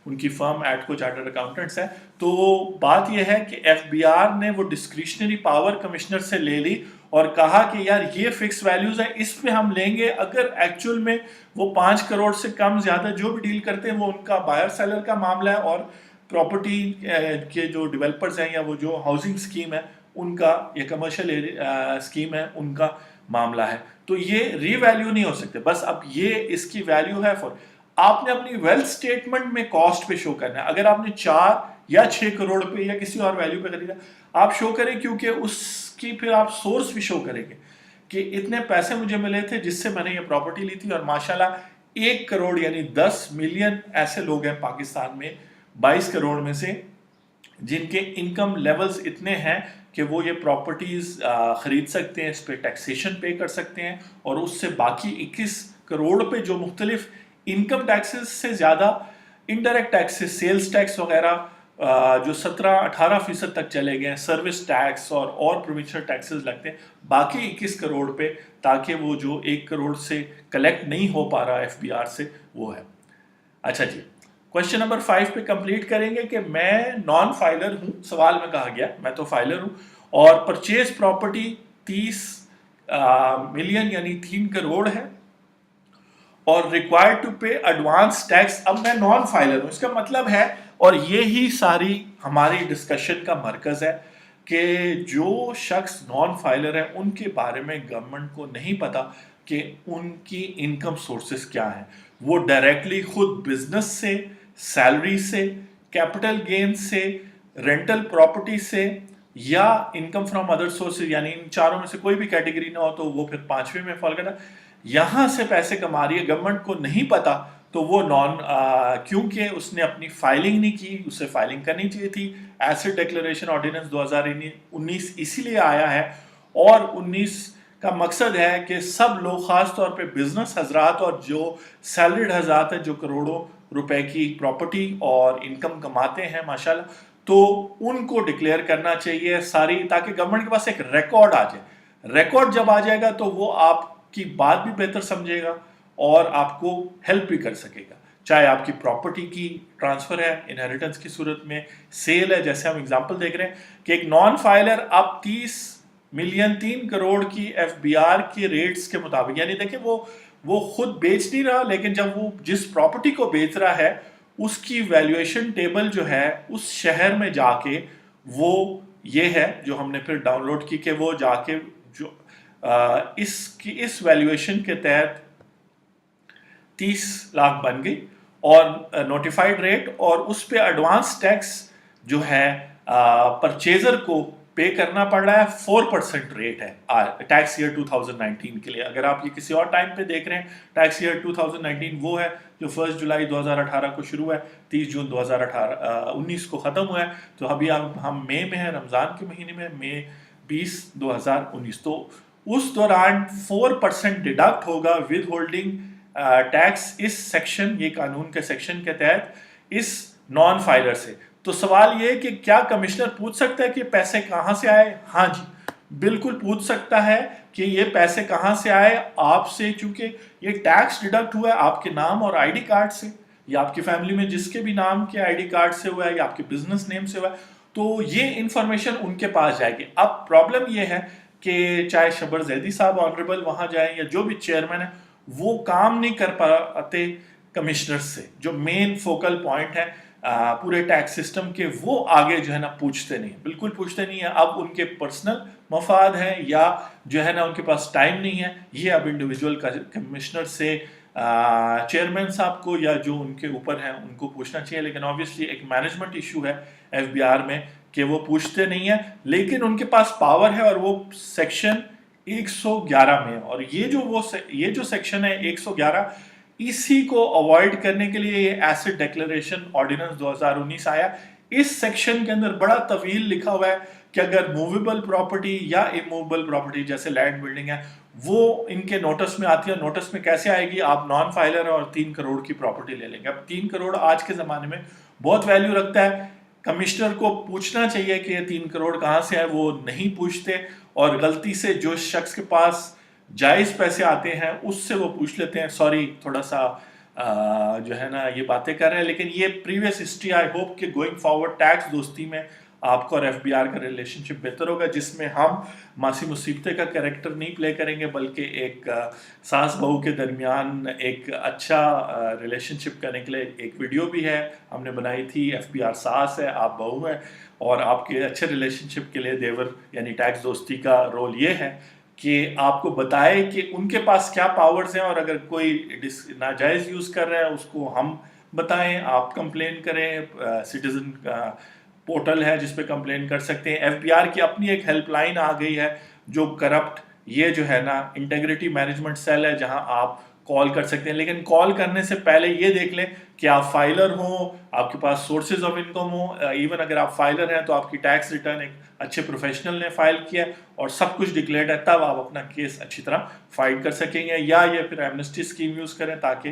उनकी फर्म एडको चार्टर्ड अकाउंटेंट्स है। तो बात यह है कि एफबीआर ने वो डिस्क्रिशनरी पावर कमिश्नर से ले ली और कहा कि यार ये फिक्स वैल्यूज है, इस पे हम लेंगे। अगर एक्चुअल में वो 5 करोड़ से कम ज्यादा जो भी डील करते हैं वो उनका बायर सेलर का मामला है, और प्रॉपर्टी के जो डेवलपर्स हैं या वो जो हाउसिंग स्कीम है उनका, या कमर्शियल स्कीम है उनका मामला है। तो ये रीवैल्यू नहीं हो सकते। बस अब ये इसकी वैल्यू है फॉर, आपने अपनी वेल्थ स्टेटमेंट में कॉस्ट पे शो करना है। अगर आपने 4 या 6 करोड़ पे या किसी और वैल्यू पे खरीदा, आप शो करें, क्योंकि उसकी फिर आप सोर्स भी शो करेंगे कि इतने पैसे मुझे मिले थे जिससे मैंने ये प्रॉपर्टी ली थी। और माशाल्लाह 1 करोड़ यानी 10 मिलियन ऐसे लोग हैं पाकिस्तान में, 22 करोड़ में से, जिनके इनकम लेवल्स इतने हैं कि वो ये प्रॉपर्टीज खरीद सकते हैं, इस पे टैक्सेशन पे कर सकते हैं, और उससे बाकी 21 करोड़ पे जो मुख्तलिफ इनकम टैक्सेस से ज़्यादा इनडायरेक्ट टैक्सेस, सेल्स टैक्स वगैरह जो 17-18% तक चले गए हैं, सर्विस टैक्स और प्रोविंशियल टैक्सेस लगते हैं बाकी 21 करोड़ पे, ताकि वो जो 1 करोड़ से कलेक्ट नहीं हो पा रहा एफबीआर से, वो है। अच्छा जी, क्वेश्चन नंबर 5 पे कंप्लीट करेंगे कि मैं नॉन फाइलर हूं, सवाल में कहा गया, मैं तो फाइलर हूं, और परचेज प्रॉपर्टी 30 मिलियन यानी 3 करोड़ है, और रिक्वायर्ड टू पे एडवांस टैक्स। अब मैं नॉन फाइलर हूं, इसका मतलब है, और ये ही सारी हमारी डिस्कशन का मरकज है, कि जो शख्स नॉन फाइलर है उनके बारे में गवर्नमेंट को नहीं पता कि उनकी इनकम सोर्सेस क्या हैं। वो डायरेक्टली खुद बिजनेस से, सैलरी से, कैपिटल गेन से, रेंटल प्रॉपर्टी से, या इनकम फ्रॉम अदर सोर्सेज, यानी इन चारों में से कोई भी कैटेगरी ना हो तो वो फिर 5वें में फॉल करता, यहां से पैसे कमा रही है, गवर्नमेंट को नहीं पता, तो वो क्योंकि उसने अपनी फाइलिंग नहीं की, उसे फाइलिंग करनी चाहिए थी। एसेट डिक्लेरेशन ऑर्डिनेंस 2019 इसीलिए आया है, और 19 का मकसद है कि सब लोग, खास तौर पे बिजनेस हजरात और जो सैलरीड हजरात हैं जो करोड़ों रुपए की प्रॉपर्टी और इनकम कमाते हैं माशाल्लाह, तो उनको डिक्लेयर करना चाहिए सारी, ताकि गवर्नमेंट के पास एक रिकॉर्ड आ जाए। रिकॉर्ड जब आ जाएगा तो वो आपकी बात भी बेहतर समझेगा और आपको हेल्प भी कर सकेगा, चाहे आपकी प्रॉपर्टी की ट्रांसफर है इनहेरिटेंस की सूरत में, सेल है, जैसे हम एग्जांपल देख रहे हैं कि एक नॉन फाइलर अब 30 मिलियन 3 करोड़ की एफबीआर के रेट्स के मुताबिक, यानी देखिए वो खुद बेच नहीं रहा, लेकिन जब वो जिस प्रॉपर्टी को बेच रहा है उसकी वैल्यूएशन टेबल जो है उस शहर में जाके, वो ये है जो हमने फिर डाउनलोड की, कि वो जाके जो इस वैल्यूएशन के तहत 30 लाख बन गई, और नोटिफाइड रेट, और उस पे एडवांस टैक्स जो है परचेजर को पे करना पड़ रहा है 4% रेट है टैक्स ईयर 2019 के लिए। अगर आप ये किसी और टाइम पे देख रहे हैं, टैक्स ईयर 2019 वो है जो 1 जुलाई 2018 को शुरू है, 30 जून 2019 को ख़त्म हुआ है। तो अभी हम मई में हैं, रमज़ान के महीने में, मई 20 2019। तो उस दौरान 4% डिडक्ट होगा विद होल्डिंग टैक्स इस सेक्शन, ये कानून के सेक्शन के तहत, इस नॉन फाइलर से। तो सवाल ये कि क्या कमिश्नर पूछ सकता है कि पैसे कहाँ से आए? हाँ जी, बिल्कुल पूछ सकता है कि ये पैसे कहाँ से आए आपसे, चूंकि ये टैक्स डिडक्ट हुआ है आपके नाम और आईडी कार्ड से, या आपकी फैमिली में जिसके भी नाम के आईडी कार्ड से हुआ है, या आपके बिजनेस नेम से हुआ है, तो ये इंफॉर्मेशन उनके पास जाएगी। अब प्रॉब्लम ये है कि चाहे शबर जैदी साहब ऑनरेबल वहां जाए या जो भी चेयरमैन है, वो काम नहीं कर पाते कमिश्नर से, जो मेन फोकल पॉइंट है पूरे टैक्स सिस्टम के, वो आगे जो है ना पूछते नहीं, बिल्कुल पूछते नहीं है। अब उनके पर्सनल मफाद हैं या जो है ना उनके पास टाइम नहीं है, ये अब इंडिविजुअल कमिश्नर से चेयरमैन साहब को या जो उनके ऊपर हैं उनको पूछना चाहिए। लेकिन ऑब्वियसली एक मैनेजमेंट इशू है एफबीआर में कि वो पूछते नहीं है, लेकिन उनके पास पावर है और वो सेक्शन 111 में। और ये जो सेक्शन है 111, इसी को अवॉइड करने के लिए ये एसेट डिक्लेरेशन ऑर्डिनेंस 2019 आया। इस सेक्शन के अंदर बड़ा तवील लिखा हुआ है कि अगर मूवेबल प्रॉपर्टी या इमूवेबल प्रॉपर्टी जैसे लैंड बिल्डिंग है, वो इनके नोटिस में आती है। नोटिस में कैसे आएगी? आप नॉन फाइलर और 3 करोड़ की प्रॉपर्टी ले लेंगे। अब 3 करोड़ आज के ज़माने में बहुत वैल्यू रखता है। कमिश्नर को पूछना चाहिए कि ये 3 करोड़ कहाँ से है, वो नहीं पूछते, और गलती से जो शख्स के पास जायज़ पैसे आते हैं उससे वो पूछ लेते हैं। सॉरी, थोड़ा सा जो है ना ये बातें कर रहे हैं, लेकिन ये प्रीवियस हिस्ट्री, आई होप कि गोइंग फॉरवर्ड टैक्स दोस्ती में आपका और एफबीआर का रिलेशनशिप बेहतर होगा, जिसमें हम मासी मुसीबते का कैरेक्टर नहीं प्ले करेंगे, बल्कि एक सास बहू के दरमियान एक अच्छा रिलेशनशिप करने के लिए एक वीडियो भी है हमने बनाई थी। एफबीआर सास है, आप बहू हैं, और आपके अच्छे रिलेशनशिप के लिए देवर यानी टैक्स दोस्ती का रोल ये है कि आपको बताए कि उनके पास क्या पावर्स हैं, और अगर कोई नाजायज़ यूज़ कर रहा है उसको हम बताएं, आप कंप्लेन करें। सिटीजन पोर्टल है जिस पे कंप्लेन कर सकते हैं। एफबीआर की अपनी एक हेल्पलाइन आ गई है जो करप्ट, ये जो है ना इंटीग्रिटी मैनेजमेंट सेल है, जहां आप कॉल कर सकते हैं। लेकिन कॉल करने से पहले ये देख लें कि आप फाइलर हो, आपके पास सोर्सेज ऑफ इनकम हो। इवन अगर आप फाइलर हैं तो आपकी टैक्स रिटर्न एक अच्छे प्रोफेशनल ने फाइल किया है और सब कुछ डिक्लेयर्ड है, तब आप अपना केस अच्छी तरह फाइट कर सकेंगे। या ये फिर एमनेस्टी स्कीम यूज़ करें, ताकि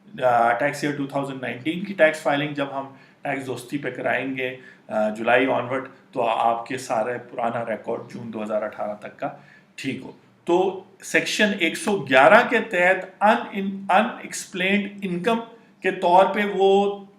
टैक्स ईयर 2019 की टैक्स फाइलिंग जब हम टैक्स दोस्ती पे कराएंगे जुलाई ऑनवर्ड, तो आपके सारे पुराना रिकॉर्ड जून 2018 तक का ठीक हो। तो सेक्शन 111 के तहत अनएक्सप्लेन्ड इनकम के तौर पे वो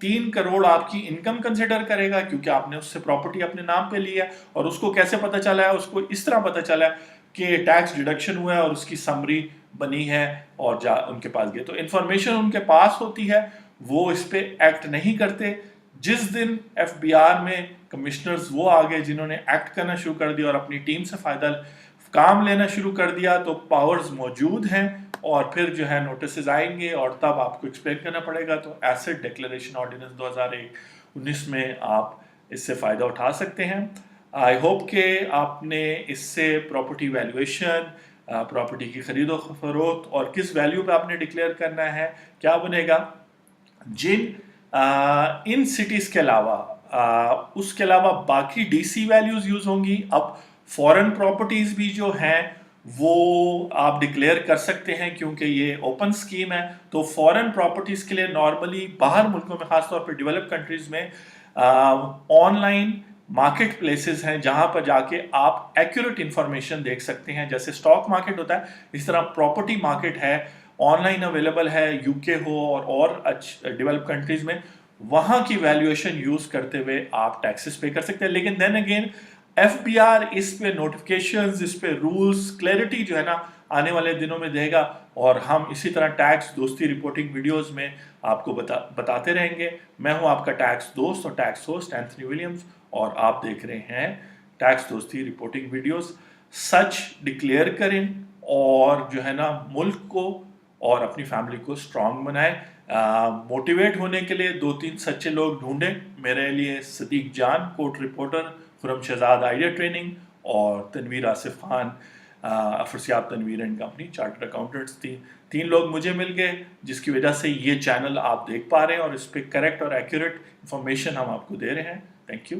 3 करोड़ आपकी इनकम कंसिडर करेगा, क्योंकि आपने उससे प्रॉपर्टी अपने नाम पे ली है। और उसको कैसे पता चला है? उसको इस तरह पता चला है कि टैक्स डिडक्शन हुआ है और उसकी समरी बनी है और उनके पास गए। तो इंफॉर्मेशन उनके पास होती है, वो इस पे एक्ट नहीं करते। जिस दिन एफबीआर में कमिश्नर्स वो आ गए जिन्होंने एक्ट करना शुरू कर दिया और अपनी टीम से फायदा काम लेना शुरू कर दिया, तो पावर्स मौजूद हैं, और फिर जो है नोटिस आएंगे और तब आपको एक्सप्लेन करना पड़ेगा। तो एसेट डिक्लेरेशन ऑर्डिनेंस 2019 में आप इससे फ़ायदा उठा सकते हैं। आई होप कि आपने इससे प्रॉपर्टी वैल्यूएशन, प्रॉपर्टी की खरीदो फरोख्त और किस वैल्यू पे आपने डिक्लेयर करना है, क्या बनेगा, जिन इन सिटीज़ के अलावा उसके अलावा बाकी डीसी वैल्यूज़ यूज़ होंगी। अब फॉरेन प्रॉपर्टीज़ भी जो हैं वो आप डिक्लेयर कर सकते हैं, क्योंकि ये ओपन स्कीम है। तो फॉरेन प्रॉपर्टीज़ के लिए नॉर्मली बाहर मुल्कों में, ख़ासतौर पर डेवलप कंट्रीज़ में, ऑनलाइन मार्केट प्लेसेस हैं जहां पर जाके आप एक्यूरेट इंफॉर्मेशन देख सकते हैं। जैसे स्टॉक मार्केट होता है, इस तरह प्रॉपर्टी मार्केट है, ऑनलाइन अवेलेबल है, यूके हो और डेवलप कंट्रीज में, वहां की वैल्यूएशन यूज करते हुए आप टैक्सेस पे कर सकते हैं। लेकिन देन अगेन एफबीआर इस पे नोटिफिकेशंस, इस पे रूल्स, क्लैरिटी जो है ना आने वाले दिनों में देगा, और हम इसी तरह टैक्स दोस्ती रिपोर्टिंग वीडियोस में आपको बताते रहेंगे। मैं हूं आपका टैक्स दोस्त और टैक्स होस्ट एंथनी विलियम्स, और आप देख रहे हैं टैक्स दोस्ती रिपोर्टिंग वीडियोस। सच डिक्लेयर करें और जो है ना मुल्क को और अपनी फैमिली को स्ट्रांग बनाएं। मोटिवेट होने के लिए 2-3 सच्चे लोग ढूंढें। मेरे लिए Sadiq Jan, court reporter, Khurram Shahzad idea training, اور Tanveer Asif Khan, Afrasiab Tanveer and company, chartered accountants تھی. 3 لوگ مجھے مل گئے جس کی وجہ سے یہ چینل آپ دیکھ پا رہے ہیں اور اس پہ کریکٹ اور ایکوریٹ انفارمیشن ہم آپ کو دے رہے ہیں. Thank you.